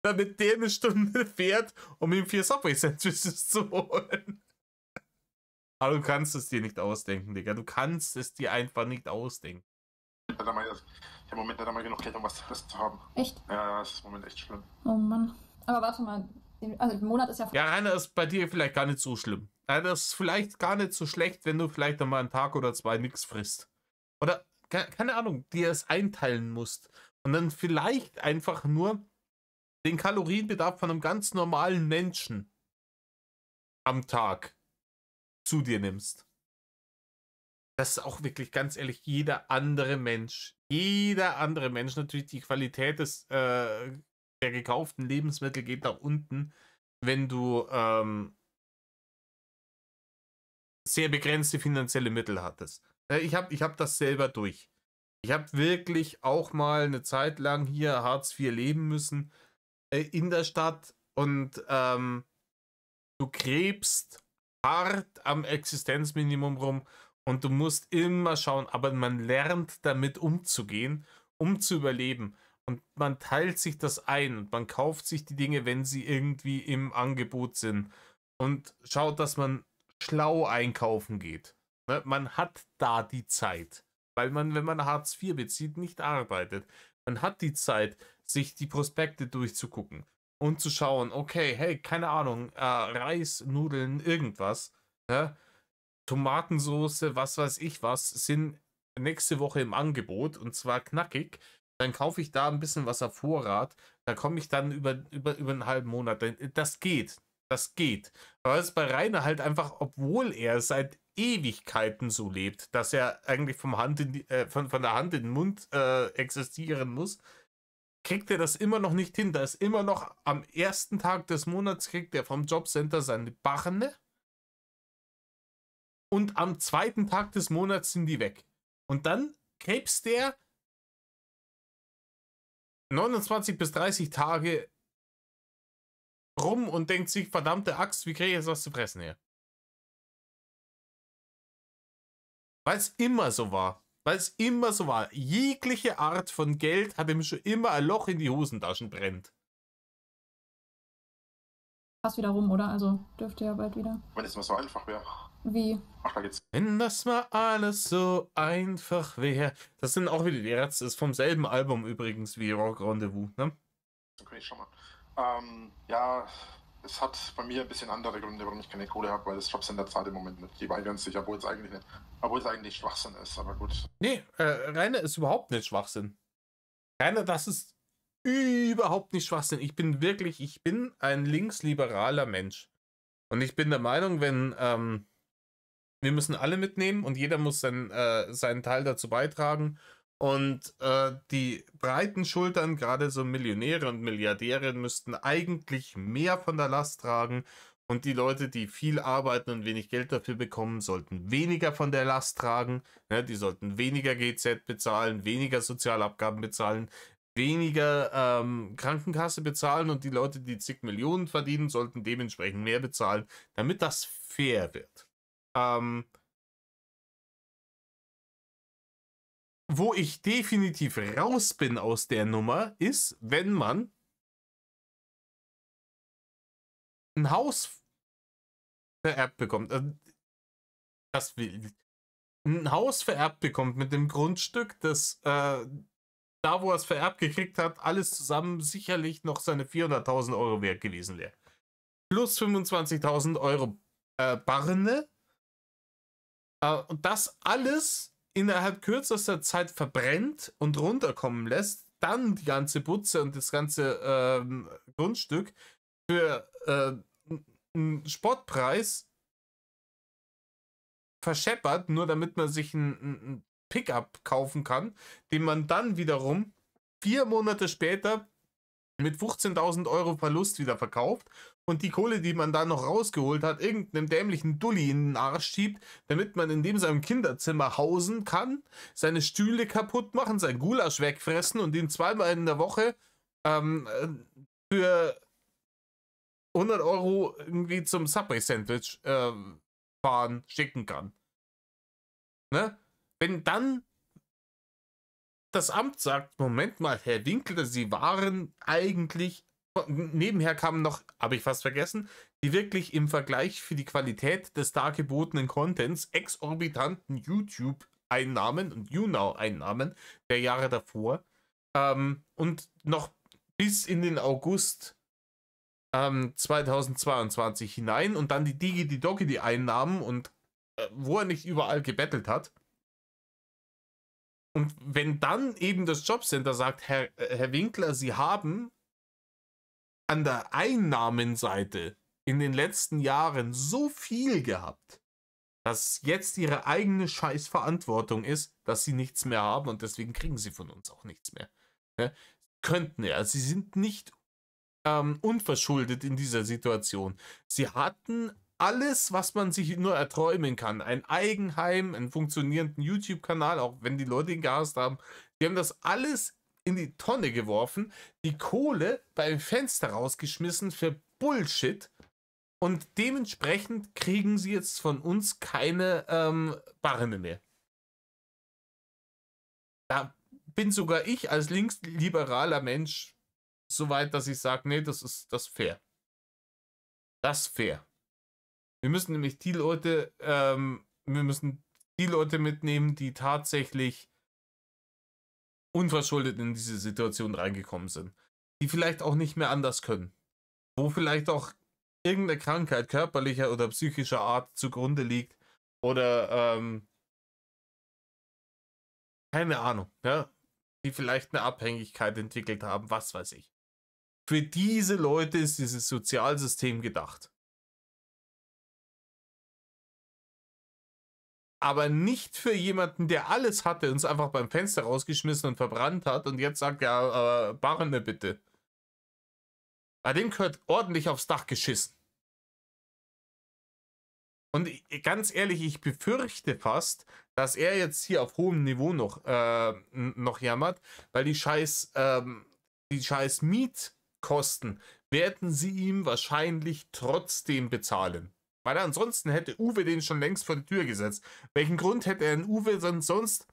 damit der eine Stunde fährt, um ihm 4 Subway-Sandwiches zu holen. Aber du kannst es dir nicht ausdenken, Digga. Du kannst es dir einfach nicht ausdenken. Ich habe im Moment nicht einmal genug Geld, um was zu essen zu haben. Echt? Ja, das ist im Moment echt schlimm. Oh Mann. Aber warte mal, also der Monat ist ja... Ja, Rainer, ist bei dir vielleicht gar nicht so schlimm. Ja, das ist vielleicht gar nicht so schlecht, wenn du vielleicht noch mal einen Tag oder 2 nichts frisst. Oder, keine Ahnung, dir es einteilen musst. Und dann vielleicht einfach nur den Kalorienbedarf von einem ganz normalen Menschen am Tag zu dir nimmst. Das ist auch wirklich, ganz ehrlich, jeder andere Mensch natürlich, die Qualität der gekauften Lebensmittel geht nach unten, wenn du sehr begrenzte finanzielle Mittel hattest. Ich hab das selber durch. Ich habe wirklich auch mal eine Zeit lang hier Hartz IV leben müssen in der Stadt und du krebst hart am Existenzminimum rum und du musst immer schauen, aber man lernt damit umzugehen, um zu überleben. Und man teilt sich das ein und man kauft sich die Dinge, wenn sie irgendwie im Angebot sind und schaut, dass man schlau einkaufen geht. Ne? Man hat da die Zeit, weil man, wenn man Hartz IV bezieht, nicht arbeitet. Man hat die Zeit, sich die Prospekte durchzugucken und zu schauen, okay, hey, keine Ahnung, Reis, Nudeln, irgendwas, ne? Tomatensoße, was weiß ich was, sind nächste Woche im Angebot und zwar knackig. Dann kaufe ich da ein bisschen was auf Vorrat. Da komme ich dann über einen halben Monat. Das geht. Das geht. Aber es ist bei Rainer halt einfach, obwohl er seit Ewigkeiten so lebt, dass er eigentlich von der Hand in den Mund existieren muss, kriegt er das immer noch nicht hin. Da ist immer noch am ersten Tag des Monats kriegt er vom Jobcenter seine Barne und am zweiten Tag des Monats sind die weg. Und dann krebst der 29 bis 30 Tage rum und denkt sich, verdammte Axt, wie kriege ich jetzt was zu fressen her? Weil es immer so war. Weil es immer so war. Jegliche Art von Geld hat ihm schon immer ein Loch in die Hosentaschen brennt. Fast wieder rum, oder? Also dürfte ja bald wieder. Wenn es mal so einfach wäre. Wie? Ach, da geht's. Wenn das mal alles so einfach wäre. Das sind auch wieder die Ärzte. Das ist vom selben Album übrigens wie Rock Rendezvous, ne? Okay, schon mal. Ja, es hat bei mir ein bisschen andere Gründe, warum ich keine Kohle habe, weil das Jobcenter zahlt im Moment nicht. Die weigern sich, obwohl es eigentlich Schwachsinn ist, aber gut. Nee, Rainer ist überhaupt nicht Schwachsinn. Rainer, das ist überhaupt nicht Schwachsinn. Ich bin ein linksliberaler Mensch. Und ich bin der Meinung, wenn wir müssen alle mitnehmen und jeder muss seinen Teil dazu beitragen. Und die breiten Schultern, gerade so Millionäre und Milliardäre, müssten eigentlich mehr von der Last tragen. Und die Leute, die viel arbeiten und wenig Geld dafür bekommen, sollten weniger von der Last tragen. Ja, die sollten weniger GZ bezahlen, weniger Sozialabgaben bezahlen, weniger Krankenkasse bezahlen. Und die Leute, die zig Millionen verdienen, sollten dementsprechend mehr bezahlen, damit das fair wird. Wo ich definitiv raus bin aus der Nummer, ist, wenn man ein Haus vererbt bekommt. Ein Haus vererbt bekommt mit dem Grundstück, das da, wo er es vererbt gekriegt hat, alles zusammen sicherlich noch seine 400.000 € wert gewesen wäre. Plus 25.000 € Barne Und das alles innerhalb kürzester Zeit verbrennt und runterkommen lässt, dann die ganze Butze und das ganze Grundstück für einen Spottpreis verscheppert, nur damit man sich ein Pickup kaufen kann, den man dann wiederum 4 Monate später mit 15.000 Euro Verlust wieder verkauft und die Kohle, die man da noch rausgeholt hat, irgendeinem dämlichen Dulli in den Arsch schiebt, damit man in dem seinem Kinderzimmer hausen kann, seine Stühle kaputt machen, sein Gulasch wegfressen und ihn zweimal in der Woche für 100 Euro irgendwie zum Subway-Sandwich fahren, schicken kann. Ne? Wenn dann das Amt sagt, Moment mal, Herr Winkler, Sie waren eigentlich, nebenher kamen noch, habe ich fast vergessen, die wirklich im Vergleich für die Qualität des dargebotenen Contents exorbitanten YouTube-Einnahmen und YouNow-Einnahmen der Jahre davor und noch bis in den August 2022 hinein und dann die Digi-Doggy-Einnahmen und wo er nicht überall gebettelt hat. Und wenn dann eben das Jobcenter sagt, Herr Winkler, Sie haben an der Einnahmenseite in den letzten Jahren so viel gehabt, dass jetzt Ihre eigene Scheißverantwortung ist, dass Sie nichts mehr haben und deswegen kriegen Sie von uns auch nichts mehr. Ne? Könnten ja, Sie sind nicht unverschuldet in dieser Situation. Sie hatten alles, was man sich nur erträumen kann. Ein Eigenheim, einen funktionierenden YouTube-Kanal, auch wenn die Leute ihn gehasst haben. Die haben das alles in die Tonne geworfen, die Kohle beim Fenster rausgeschmissen für Bullshit und dementsprechend kriegen sie jetzt von uns keine Barne mehr. Da bin sogar ich als linksliberaler Mensch so weit, dass ich sage, nee, das ist fair. Das ist fair. Wir müssen nämlich die Leute, mitnehmen, die tatsächlich unverschuldet in diese Situation reingekommen sind. Die vielleicht auch nicht mehr anders können. Wo vielleicht auch irgendeine Krankheit körperlicher oder psychischer Art zugrunde liegt. Oder, keine Ahnung, ja. Die vielleicht eine Abhängigkeit entwickelt haben, was weiß ich. Für diese Leute ist dieses Sozialsystem gedacht. Aber nicht für jemanden, der alles hatte und es einfach beim Fenster rausgeschmissen und verbrannt hat und jetzt sagt, ja, Barne bitte. Bei dem gehört ordentlich aufs Dach geschissen. Und ganz ehrlich, ich befürchte fast, dass er jetzt hier auf hohem Niveau noch jammert, weil die scheiß Mietkosten werden sie ihm wahrscheinlich trotzdem bezahlen. Weil ansonsten hätte Uwe den schon längst vor die Tür gesetzt. Welchen Grund hätte er in Uwe sonst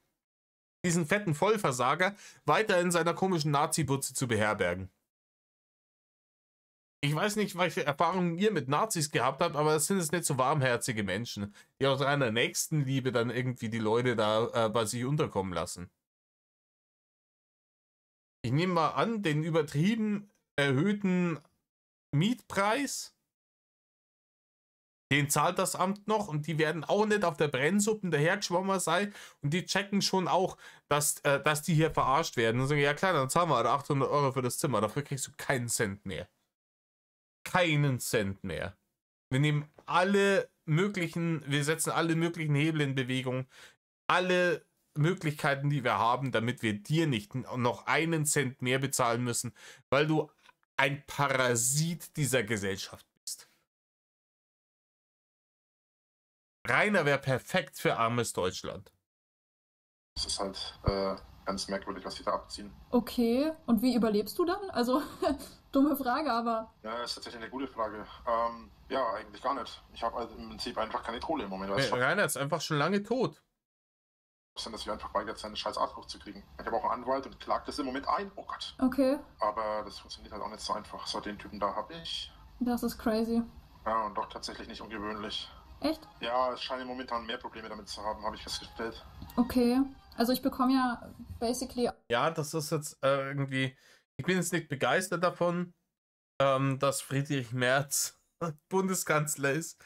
diesen fetten Vollversager weiter in seiner komischen Nazi-Butze zu beherbergen? Ich weiß nicht, welche Erfahrungen ihr mit Nazis gehabt habt, aber es sind jetzt nicht so warmherzige Menschen, die aus reiner Nächstenliebe dann irgendwie die Leute da bei sich unterkommen lassen. Ich nehme mal an, den übertrieben erhöhten Mietpreis, den zahlt das Amt noch und die werden auch nicht auf der Brennsuppen dahergeschwommen sein und die checken schon auch, dass die hier verarscht werden und sagen, ja klar, dann zahlen wir halt 800 Euro für das Zimmer, dafür kriegst du keinen Cent mehr. Keinen Cent mehr. Wir setzen alle möglichen Hebel in Bewegung, alle Möglichkeiten, die wir haben, damit wir dir nicht noch einen Cent mehr bezahlen müssen, weil du ein Parasit dieser Gesellschaft bist. Rainer wäre perfekt für armes Deutschland. Das ist halt ganz merkwürdig, was sie da abziehen. Okay, und wie überlebst du dann? Also, dumme Frage, aber... Ja, das ist tatsächlich eine gute Frage. Ja, eigentlich gar nicht. Ich habe also im Prinzip einfach keine Kohle im Moment. Rainer ist einfach schon lange tot. Dass wir einfach weigert, seinen scheiß Arschloch zu kriegen. Ich habe auch einen Anwalt und klagt das im Moment ein. Oh Gott. Okay. Aber das funktioniert halt auch nicht so einfach. So, den Typen da habe ich. Das ist crazy. Ja, und doch tatsächlich nicht ungewöhnlich. Echt? Ja, es scheinen momentan mehr Probleme damit zu haben, habe ich festgestellt. Okay. Also ich bekomme ja basically... Ja, das ist jetzt irgendwie... Ich bin jetzt nicht begeistert davon, dass Friedrich Merz Bundeskanzler ist.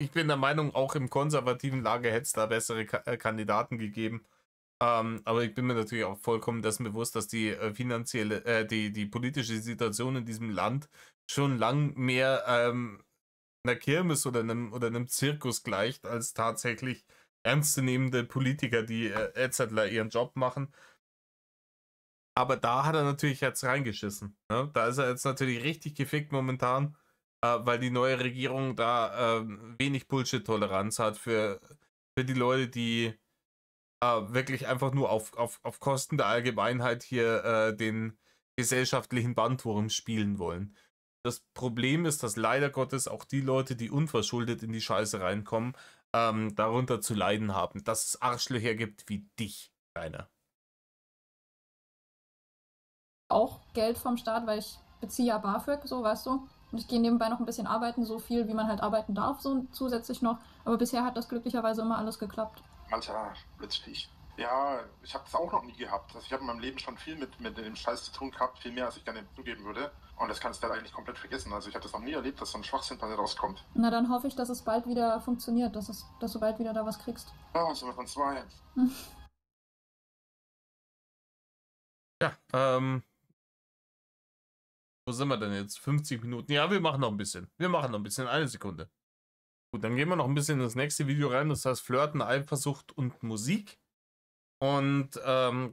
Ich bin der Meinung, auch im konservativen Lager hätte es da bessere Kandidaten gegeben. Aber ich bin mir natürlich auch vollkommen dessen bewusst, dass die finanzielle, die politische Situation in diesem Land schon lang mehr einer Kirmes oder einem Zirkus gleicht, als tatsächlich ernstzunehmende Politiker, die jetzt ihren Job machen. Aber da hat er natürlich jetzt reingeschissen. Ne? Da ist er jetzt natürlich richtig gefickt momentan, weil die neue Regierung da wenig Bullshit-Toleranz hat für die Leute, die wirklich einfach nur auf Kosten der Allgemeinheit hier den gesellschaftlichen Bandwurm spielen wollen. Das Problem ist, dass leider Gottes auch die Leute, die unverschuldet in die Scheiße reinkommen, darunter zu leiden haben, dass es Arschlöcher gibt wie dich, Rainer. Auch Geld vom Staat, weil ich beziehe ja BAföG, so, weißt du. Und ich gehe nebenbei noch ein bisschen arbeiten, so viel, wie man halt arbeiten darf, so zusätzlich noch. Aber bisher hat das glücklicherweise immer alles geklappt. Alter, plötzlich. Ja, ich habe das auch noch nie gehabt. Also ich habe in meinem Leben schon viel mit dem Scheiß zu tun gehabt, viel mehr, als ich gerne zugeben würde. Und das kannst du halt eigentlich komplett vergessen. Also ich habe das noch nie erlebt, dass so ein Schwachsinn bei dir rauskommt. Na, dann hoffe ich, dass es bald wieder funktioniert, dass du bald wieder da was kriegst. Ja, so mit uns zwei. Ja, wo sind wir denn jetzt? 50 Minuten. Ja, wir machen noch ein bisschen. Eine Sekunde. Gut, dann gehen wir noch ein bisschen in das nächste Video rein. Das heißt Flirten, Eifersucht und Musik. Und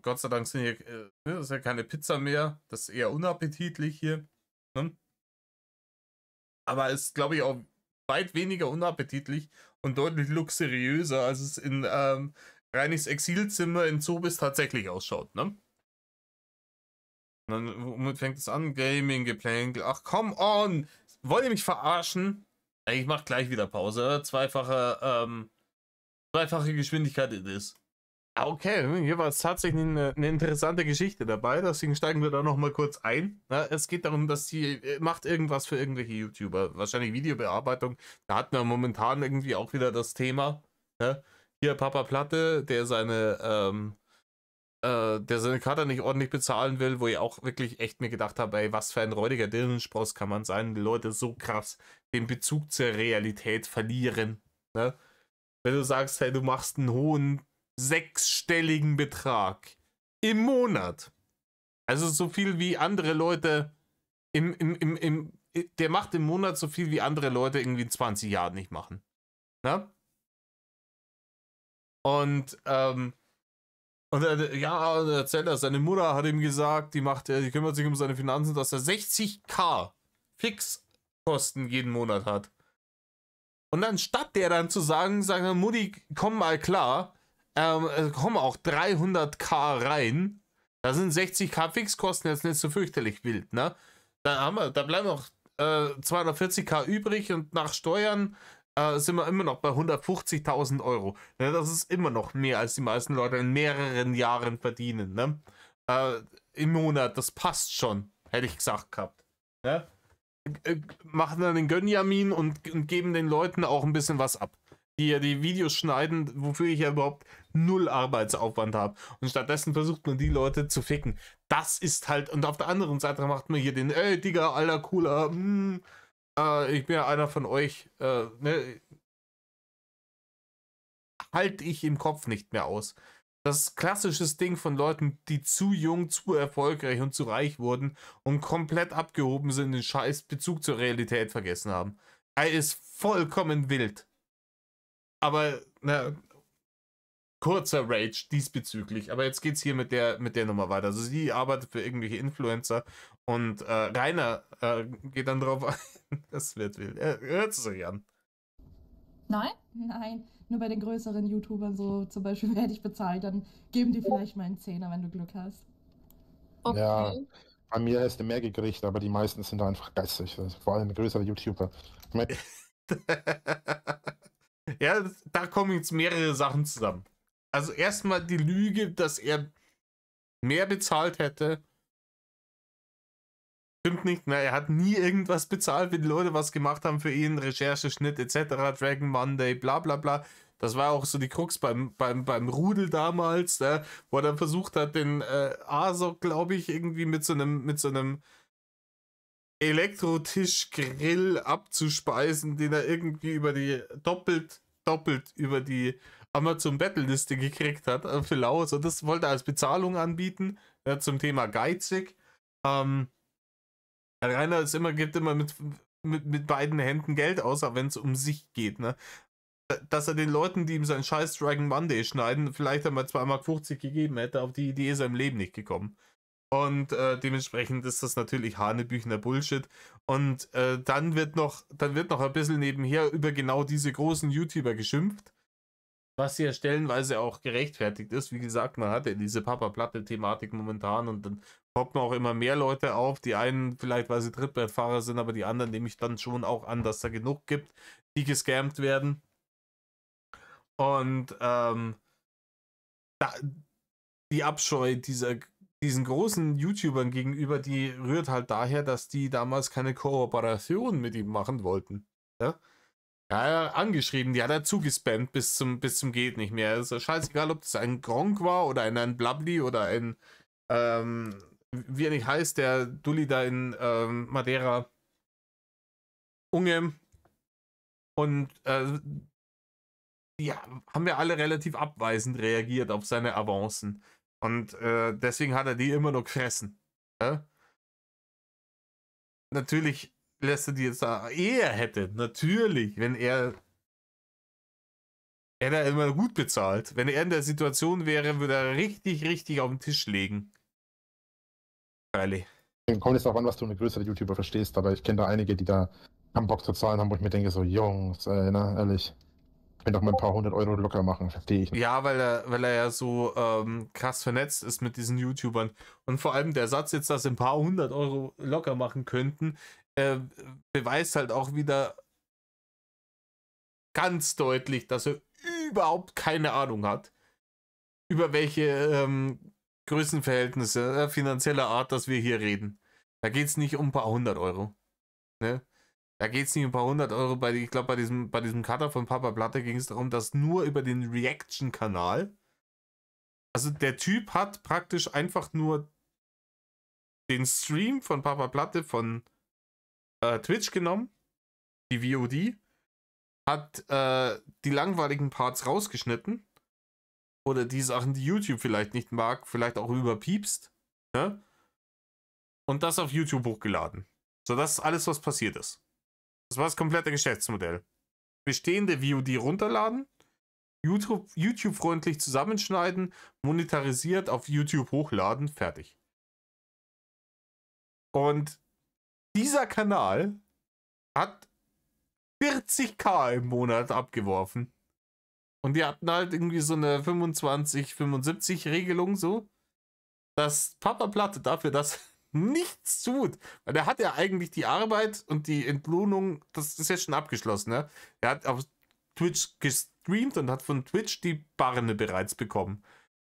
Gott sei Dank sind hier, das ist ja keine Pizza mehr. Das ist eher unappetitlich hier. Ne? Aber es ist, glaube ich, auch weit weniger unappetitlich und deutlich luxuriöser, als es in Reinigs Exilzimmer in Zobis tatsächlich ausschaut. Ne? Und dann, womit fängt es an? Gaming, Geplänkel. Ach, come on! Wollt ihr mich verarschen? Ich mach gleich wieder Pause. Zweifache Geschwindigkeit it is. Okay, hier war es tatsächlich eine interessante Geschichte dabei, deswegen steigen wir da nochmal kurz ein. Na, es geht darum, dass sie macht irgendwas für irgendwelche YouTuber, wahrscheinlich Videobearbeitung. Da hatten wir momentan irgendwie auch wieder das Thema. Ne? Hier Papa Platte, der seine Kater nicht ordentlich bezahlen will, wo ich auch wirklich echt mir gedacht habe, ey, was für ein räudiger Dirnenspross kann man sein, die Leute so krass den Bezug zur Realität verlieren. Ne? Wenn du sagst, hey, du machst einen hohen 6-stelligen Betrag im Monat. Also so viel wie andere Leute der macht im Monat so viel wie andere Leute irgendwie in 20 Jahren nicht machen. Ne? Und ja, erzählt er, seine Mutter hat ihm gesagt, die kümmert sich um seine Finanzen, dass er 60.000 Fixkosten jeden Monat hat. Und anstatt der dann zu sagen, Mutti, komm mal klar, kommen auch 300.000 rein. Da sind 60.000 Fixkosten jetzt nicht so fürchterlich wild, ne? Da bleiben noch 240.000 übrig und nach Steuern sind wir immer noch bei 150.000 Euro. Ne? Das ist immer noch mehr, als die meisten Leute in mehreren Jahren verdienen, ne? Im Monat, das passt schon, hätte ich gesagt gehabt. Ne? Machen dann den Gönjamin und geben den Leuten auch ein bisschen was ab. Die Videos schneiden, wofür ich ja überhaupt null Arbeitsaufwand habe. Und stattdessen versucht man die Leute zu ficken. Das ist halt, und auf der anderen Seite macht man hier den, ey, Digga, alter, cooler, ich bin ja einer von euch, ne, halte ich im Kopf nicht mehr aus. Das ist ein klassisches Ding von Leuten, die zu jung, zu erfolgreich und zu reich wurden und komplett abgehoben sind, den scheiß Bezug zur Realität vergessen haben. Er ist vollkommen wild. Aber, na, kurzer Rage diesbezüglich. Aber jetzt geht's hier mit der Nummer weiter. Also sie arbeitet für irgendwelche Influencer und Rainer geht dann drauf ein. Das wird wild. Hört es euch an. Nein? Nein, nur bei den größeren YouTubern, so zum Beispiel werde ich bezahlt, dann geben die vielleicht mal einen Zehner, wenn du Glück hast. Okay. Ja, bei mir hast du mehr gekriegt, aber die meisten sind einfach geistig. Also vor allem größere YouTuber. Ja, da kommen jetzt mehrere Sachen zusammen. Also erstmal die Lüge, dass er mehr bezahlt hätte. Stimmt nicht, ne? Er hat nie irgendwas bezahlt, wenn die Leute was gemacht haben für ihn, Recherche, Schnitt etc., Dragon Monday, bla bla bla. Das war auch so die Krux beim Rudel damals, ne? Wo er dann versucht hat, den Asok, glaube ich, irgendwie mit so einem Elektrotischgrill abzuspeisen, den er irgendwie über die doppelt über die Amazon-Battle-Liste gekriegt hat für lau. So, das wollte er als Bezahlung anbieten, zum Thema geizig. Rainer gibt immer mit beiden Händen Geld aus, auch wenn es um sich geht, ne? Dass er den Leuten, die ihm seinen scheiß Dragon Monday schneiden, vielleicht einmal 2,50 Mark gegeben hätte, auf die Idee ist er im Leben nicht gekommen. Und dementsprechend ist das natürlich hanebüchener Bullshit. Und dann wird noch ein bisschen nebenher über genau diese großen YouTuber geschimpft, was ja stellenweise auch gerechtfertigt ist. Wie gesagt, man hat ja diese Papa-Platte-Thematik momentan und dann poppen auch immer mehr Leute auf. Die einen vielleicht, weil sie Trittbrettfahrer sind, aber die anderen nehme ich dann schon auch an, dass da genug gibt, die gescammt werden. Und die Abscheu diesen großen YouTubern gegenüber, die rührt halt daher, dass die damals keine Kooperation mit ihm machen wollten. Ja? Ja, angeschrieben, die hat er zugespammt bis zum geht nicht mehr. Also scheißegal, ob das ein Gronk war oder ein Blabli oder ein, wie er nicht heißt, der Dulli da in Madeira. Unge. Und ja, haben wir alle relativ abweisend reagiert auf seine Avancen. Und deswegen hat er die immer noch gefressen. Ja? Natürlich lässt er die jetzt da. Er hätte, natürlich, wenn er da immer gut bezahlt. Wenn er in der Situation wäre, würde er richtig, richtig auf den Tisch legen. Freilich. Kommt jetzt auch an, was du eine größere YouTuber verstehst, aber ich kenne da einige, die da keinen Bock zu zahlen haben, wo ich mir denke, so, Jungs, na, ehrlich. Ich will doch mal ein paar 100 Euro locker machen, verstehe ich nicht. Ja, weil er ja so krass vernetzt ist mit diesen YouTubern. Und vor allem der Satz jetzt, dass sie ein paar 100 Euro locker machen könnten, beweist halt auch wieder ganz deutlich, dass er überhaupt keine Ahnung hat, über welche Größenverhältnisse finanzieller Art, dass wir hier reden. Da geht es nicht um ein paar 100 Euro. Ne? Da geht es nicht um ein paar 100 Euro. Ich glaube, bei diesem Cutter von Papa Platte ging es darum, dass nur über den Reaction-Kanal, also der Typ hat praktisch einfach nur den Stream von Papa Platte von Twitch genommen, die VOD, hat die langweiligen Parts rausgeschnitten oder die Sachen, die YouTube vielleicht nicht mag, vielleicht auch überpiepst, ne? Und das auf YouTube hochgeladen. So, das ist alles, was passiert ist. Das war das komplette Geschäftsmodell. Bestehende VOD runterladen, YouTube-freundlich zusammenschneiden, monetarisiert auf YouTube hochladen, fertig. Und dieser Kanal hat 40.000 im Monat abgeworfen. Und die hatten halt irgendwie so eine 25-75-Regelung so, dass Papa Platte dafür das nichts tut. Weil der hat ja eigentlich die Arbeit und die Entlohnung, das ist jetzt schon abgeschlossen, ne? Er hat auf Twitch gestreamt und hat von Twitch die Barne bereits bekommen.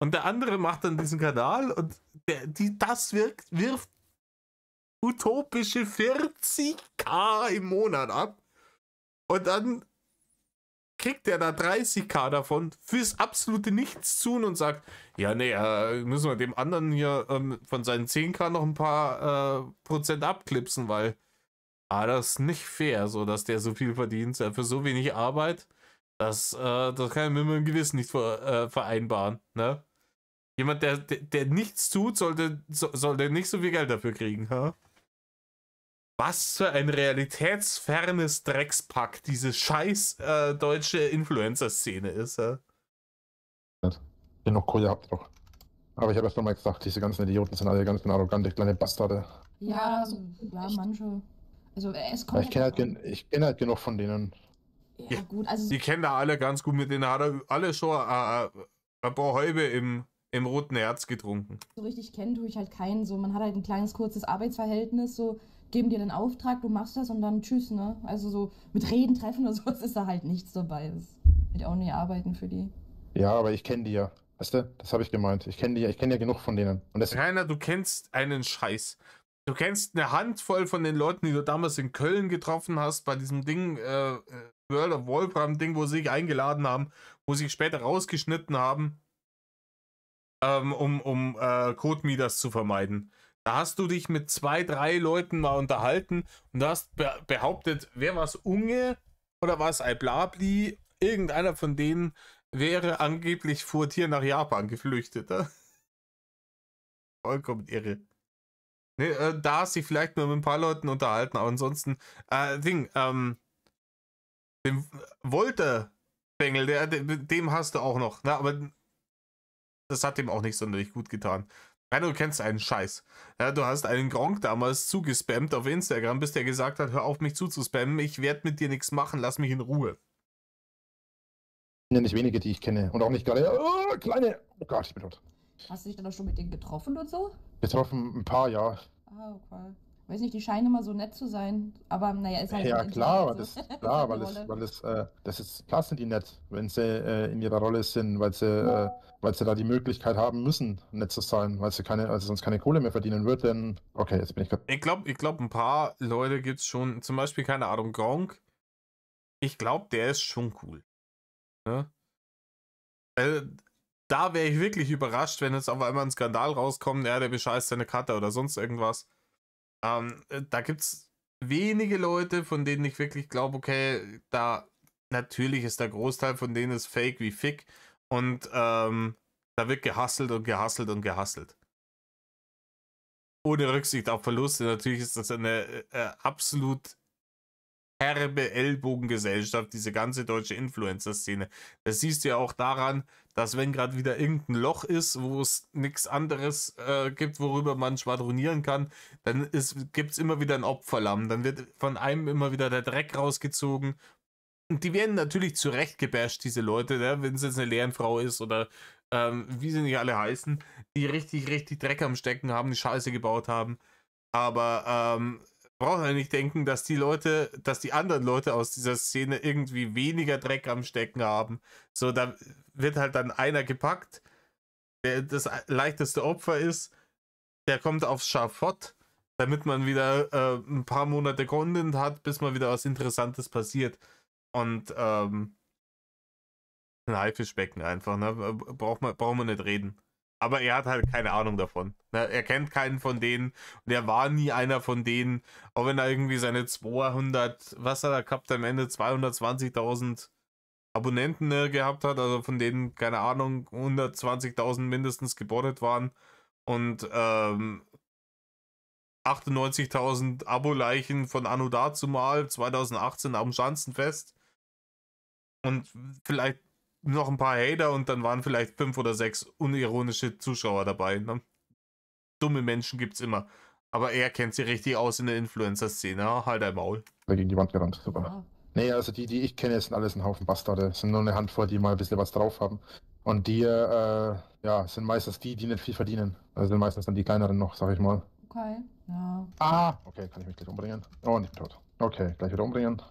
Und der andere macht dann diesen Kanal und das wirft utopische 40.000 im Monat ab. Und dann kriegt der da 30.000 davon fürs absolute Nichtstun und sagt, ja, nee, müssen wir dem anderen hier von seinen 10.000 noch ein paar Prozent abklipsen, weil das ist nicht fair, so dass der so viel verdient für so wenig Arbeit. Das kann ich mit meinem Gewissen nicht vereinbaren, ne? Jemand, der nichts tut, sollte nicht so viel Geld dafür kriegen, ha? Was für ein realitätsfernes Dreckspack diese scheiß deutsche Influencer-Szene ist. Ja? Genug Kohle habt ihr doch. Aber ich habe erst nochmal gesagt, diese ganzen Idioten sind alle ganz arrogante kleine Bastarde. Ja, manche. Also es kommt. Ich kenne halt genug von denen. Ja, gut, also. Die kennen da alle ganz gut, mit denen hat er alle schon ein paar Häube im Roten Herz getrunken. So richtig kennen tue ich halt keinen. So, man hat halt ein kleines, kurzes Arbeitsverhältnis, so geben dir den Auftrag, du machst das und dann tschüss, ne? Also so mit Reden, Treffen oder sowas ist da halt nichts dabei. Das wird auch nie arbeiten für die. Ja, aber ich kenne die ja. Weißt du, das habe ich gemeint. Ich kenne ja genug von denen. Und Rainer, du kennst einen Scheiß. Du kennst eine Handvoll von den Leuten, die du damals in Köln getroffen hast, bei diesem Ding, World of Warcraft-Ding, wo sie sich eingeladen haben, wo sie sich später rausgeschnitten haben, um Code-Mieters zu vermeiden. Da hast du dich mit 2, 3 Leuten mal unterhalten und du hast behauptet, wer war es, Unge oder war es Alblabli? Irgendeiner von denen wäre angeblich vor dir nach Japan geflüchtet. Vollkommen irre. Nee, da hast du dich vielleicht nur mit ein paar Leuten unterhalten, aber ansonsten, den Wolter-Bengel, dem hast du auch noch, ne? Aber das hat dem auch nicht sonderlich gut getan. Ja, du kennst einen Scheiß. Ja, du hast einen Gronk damals zugespammt auf Instagram, bis der gesagt hat, hör auf mich zuzuspammen, ich werde mit dir nichts machen, lass mich in Ruhe. Ja, nicht wenige, die ich kenne. Und auch nicht gerade, kleine, oh Gott, ich bin tot. Hast du dich dann auch schon mit denen getroffen und so? Getroffen ein paar, ja. Ah, okay. Weiß nicht, die scheinen immer so nett zu sein. Aber naja, ist halt Ja, im klar, Internet so. klar, Ist halt eine Rolle. das ist, klar sind die nett, wenn sie in ihrer Rolle sind, weil sie da die Möglichkeit haben müssen, nett zu sein, weil sie sonst keine Kohle mehr verdienen würden. Okay, jetzt bin ich gerade. Ich glaube, ein paar Leute gibt es schon, zum Beispiel, keine Ahnung, Gronk. Ich glaube, der ist schon cool. Ne? Da wäre ich wirklich überrascht, wenn jetzt auf einmal ein Skandal rauskommt, ja, der bescheißt seine Cutter oder sonst irgendwas. Da gibt es wenige Leute, von denen ich wirklich glaube, okay, natürlich ist der Großteil von denen ist fake wie Fick und da wird gehustelt und gehustelt und gehustelt. Ohne Rücksicht auf Verluste. Natürlich ist das eine absolut herbe Ellbogengesellschaft, diese ganze deutsche Influencer-Szene. Das siehst du ja auch daran, dass wenn gerade wieder irgendein Loch ist, wo es nichts anderes gibt, worüber man schwadronieren kann, dann gibt es immer wieder ein Opferlamm. Dann wird von einem immer wieder der Dreck rausgezogen. Und die werden natürlich zurecht gebasht, diese Leute, ne? Wenn es jetzt eine Lehrenfrau ist oder wie sie nicht alle heißen, die richtig, richtig Dreck am Stecken haben, die Scheiße gebaut haben. Aber braucht man nicht denken, dass die anderen Leute aus dieser Szene irgendwie weniger Dreck am Stecken haben. So, da wird halt dann einer gepackt, der das leichteste Opfer ist, der kommt aufs Schafott, damit man wieder ein paar Monate Content hat, bis mal wieder was Interessantes passiert. Und ein Haifischbecken einfach, ne? Braucht man nicht reden. Aber er hat halt keine Ahnung davon. Ne? Er kennt keinen von denen und er war nie einer von denen, auch wenn er irgendwie seine 200, was hat er gehabt am Ende, 220.000 Abonnenten gehabt hat, also von denen, keine Ahnung, 120.000 mindestens gebottet waren und 98.000 Abo-Leichen von Anno dazumal, 2018 am Schanzenfest und vielleicht noch ein paar Hater und dann waren vielleicht 5 oder 6 unironische Zuschauer dabei. Ne? Dumme Menschen gibt's immer. Aber er kennt sich richtig aus in der Influencer-Szene. Ja? Halt ein Maul. Gegen die Wand gerannt, super. Ja. Nee, also die ich kenne, sind alles ein Haufen Bastarde. Es sind nur eine Handvoll, die mal ein bisschen was drauf haben. Und die, sind meistens die nicht viel verdienen. Also sind meistens dann die kleineren noch, sag ich mal. Okay, ja. Ah, okay, kann ich mich gleich umbringen. Oh, und ich bin tot. Okay, gleich wieder umbringen.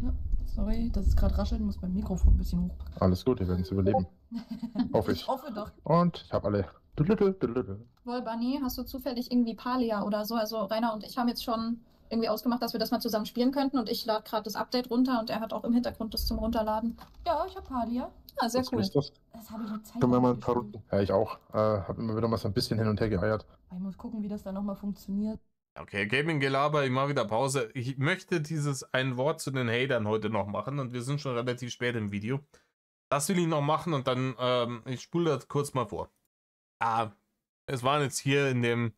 Ja, sorry, das ist gerade raschelt, muss mein Mikrofon ein bisschen hoch. Alles gut, wir werden es überleben. Hoffe ich. Ich hoffe doch. Und ich habe alle. Bunny, hast du zufällig irgendwie Palia oder so? Also Rainer und ich haben jetzt schon irgendwie ausgemacht, dass wir das mal zusammen spielen könnten und ich lade gerade das Update runter und er hat auch im Hintergrund das zum Runterladen. Ja, ich habe Palia. Ah, sehr cool. Ist das? Das habe ich eine Zeit Können wir lang mal ein paar gespielt. Runden. Ja, ich auch. Hab immer wieder mal so ein bisschen hin und her geeiert. Ich muss gucken, wie das dann nochmal funktioniert. Okay, Gaming-Gelaber, ich mache wieder Pause. Ich möchte ein Wort zu den Hatern heute noch machen und wir sind schon relativ spät im Video. Das will ich noch machen und dann, ich spule das kurz mal vor. Es waren jetzt hier in dem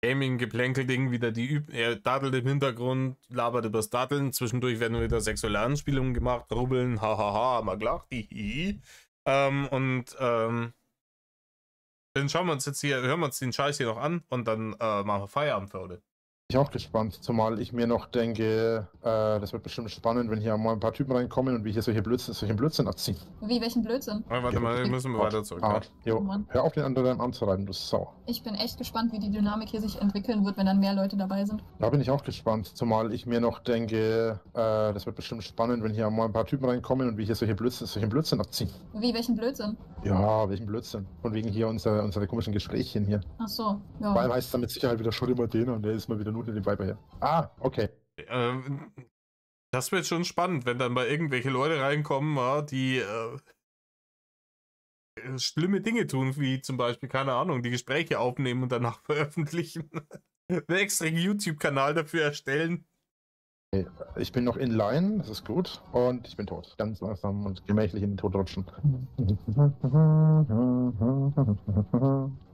Gaming-Geplänkel-Ding wieder er dattelt im Hintergrund, labert übers Datteln. Zwischendurch werden wieder sexuelle Anspielungen gemacht, rubbeln, hahaha, haben wir gelacht, hihi. Dann hören wir uns den Scheiß hier noch an und dann machen wir Feierabend für heute. Ich auch gespannt, zumal ich mir noch denke, das wird bestimmt spannend, wenn hier mal ein paar Typen reinkommen und wie hier solchen Blödsinn abziehen. Wie, welchen Blödsinn? Warte mal, müssen wir weiter zurück. Ja? Jo, Oh Mann. hör auf, den anderen anzureiben, du Sau. Ich bin echt gespannt, wie die Dynamik hier sich entwickeln wird, wenn dann mehr Leute dabei sind. Da bin ich auch gespannt, zumal ich mir noch denke, das wird bestimmt spannend, wenn hier mal ein paar Typen reinkommen und wie hier solchen Blödsinn abziehen. Wie, welchen Blödsinn? Ja, welchen Blödsinn. Von wegen hier unsere komischen Gesprächchen hier. Ach so, Vor allem ja. heißt es dann mit Sicherheit wieder, schau dir mal den an, der ist mal wieder nur den Weiber her. Ah, okay. Das wird schon spannend, wenn dann mal irgendwelche Leute reinkommen, ja, die schlimme Dinge tun, wie zum Beispiel, keine Ahnung, die Gespräche aufnehmen und danach veröffentlichen. Einen extra YouTube-Kanal dafür erstellen. Okay, ich bin noch in Line, das ist gut. Und ich bin tot. Ganz langsam und gemächlich in den Tod rutschen.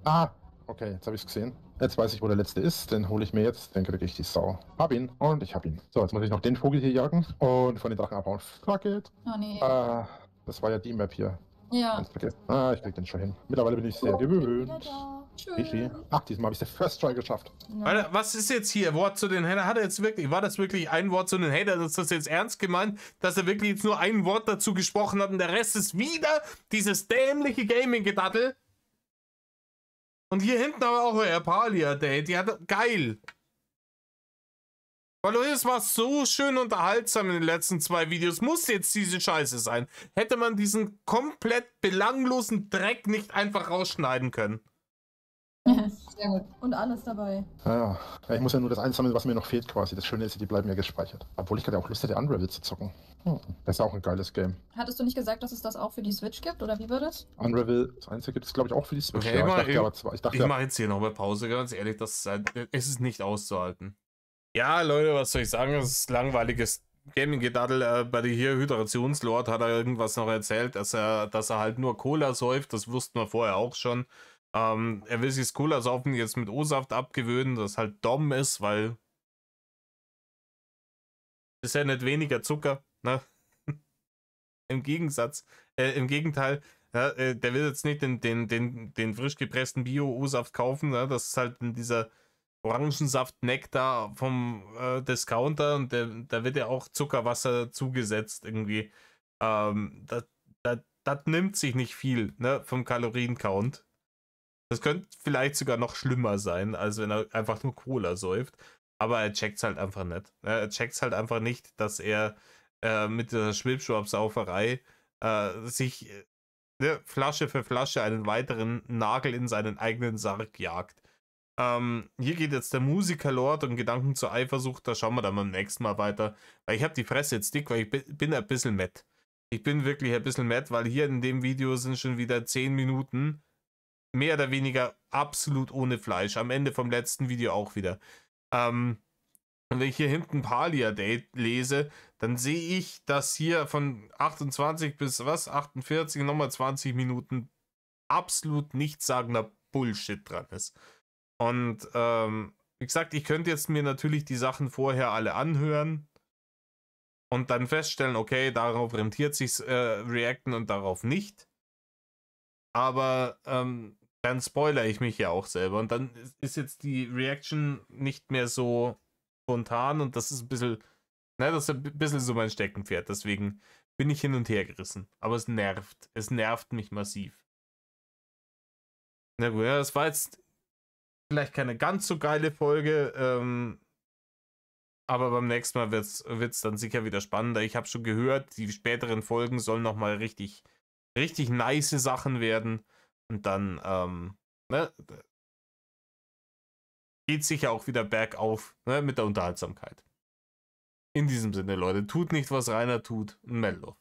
Ah, okay, jetzt habe ich es gesehen. Jetzt weiß ich, wo der letzte ist. Den hole ich mir jetzt. Den kriege ich die Sau. Hab ihn und ich hab ihn. So, jetzt muss ich noch den Vogel hier jagen und von den Drachen abhauen. Fuck it. Oh nee. Ah, das war ja die Map hier. Ja. Ganz vergessen. Ah, ich krieg den schon hin. Mittlerweile bin ich sehr Wieder gewöhnt. da. Easy. Ach, diesmal habe ich den First Try geschafft. Ja. Alter, was ist jetzt hier? Wort zu den Hater? Hat er jetzt wirklich, war das wirklich ein Wort zu den Hater? Ist das jetzt ernst gemeint, dass er wirklich jetzt nur ein Wort dazu gesprochen hat und der Rest ist wieder dieses dämliche Gaming-Gedattel? Und hier hinten aber auch euer Palia-Date. Die hat geil. Weil es war so schön unterhaltsam in den letzten 2 Videos. Muss jetzt diese Scheiße sein. Hätte man diesen komplett belanglosen Dreck nicht einfach rausschneiden können. Sehr gut. Und alles dabei. Ja, ich muss ja nur das einsammeln, was mir noch fehlt quasi. Das Schöne ist, die bleiben ja gespeichert. Obwohl ich gerade auch Lust hätte, Unravel zu zocken. Das ist auch ein geiles Game. Hattest du nicht gesagt, dass es das auch für die Switch gibt, oder wie war das? Unravel, das Einzige gibt es, glaube ich, auch für die Switch. Okay, Ja, ich mache jetzt hier noch mal Pause, ganz ehrlich, es ist nicht auszuhalten. Ja, Leute, was soll ich sagen? Das ist langweiliges Gaming-Gedaddel. Bei der hier Hydrationslord hat er irgendwas noch erzählt, dass er halt nur Cola säuft. Das wussten wir vorher auch schon. Er will sich das Cola-Saufen jetzt mit O-Saft abgewöhnen, das halt dumm ist, weil ist ja nicht weniger Zucker, ne? Im Gegenteil, ja, der will jetzt nicht den frisch gepressten Bio-O-Saft kaufen, ne? Das ist halt in dieser Orangensaft-Nektar vom Discounter und da wird ja auch Zuckerwasser zugesetzt irgendwie. Das nimmt sich nicht viel, ne, vom Kaloriencount. Das könnte vielleicht sogar noch schlimmer sein, als wenn er einfach nur Cola säuft. Aber er checkt's halt einfach nicht. Er checkt's halt einfach nicht, dass er mit der Schwibschwab-Sauferei sich Flasche für Flasche einen weiteren Nagel in seinen eigenen Sarg jagt. Hier geht jetzt der Musikerlord und Gedanken zur Eifersucht. Da schauen wir dann beim nächsten Mal weiter. Weil ich habe die Fresse jetzt dick, weil ich bin ein bisschen matt. Ich bin wirklich ein bisschen matt, weil hier in dem Video sind schon wieder 10 Minuten mehr oder weniger absolut ohne Fleisch. Am Ende vom letzten Video auch wieder. Und wenn ich hier hinten Palia-Date lese, dann sehe ich, dass hier von 28 bis 48 nochmal 20 Minuten absolut nichtssagender Bullshit dran ist. Und wie gesagt, ich könnte jetzt mir natürlich die Sachen vorher alle anhören und dann feststellen, okay, darauf rentiert sich's Reacten und darauf nicht. Aber dann spoilere ich mich ja auch selber und dann ist jetzt die Reaction nicht mehr so spontan und das ist ein bisschen, ne, das ist ein bisschen so mein Steckenpferd, deswegen bin ich hin und her gerissen, aber es nervt mich massiv. Na gut, ja, das war jetzt vielleicht keine ganz so geile Folge, aber beim nächsten Mal wird's dann sicher wieder spannender. Ich habe schon gehört, die späteren Folgen sollen nochmal richtig nice Sachen werden. Und dann ne, geht sicher auch wieder bergauf, ne, mit der Unterhaltsamkeit. In diesem Sinne, Leute, tut nicht, was Rainer tut. Mello.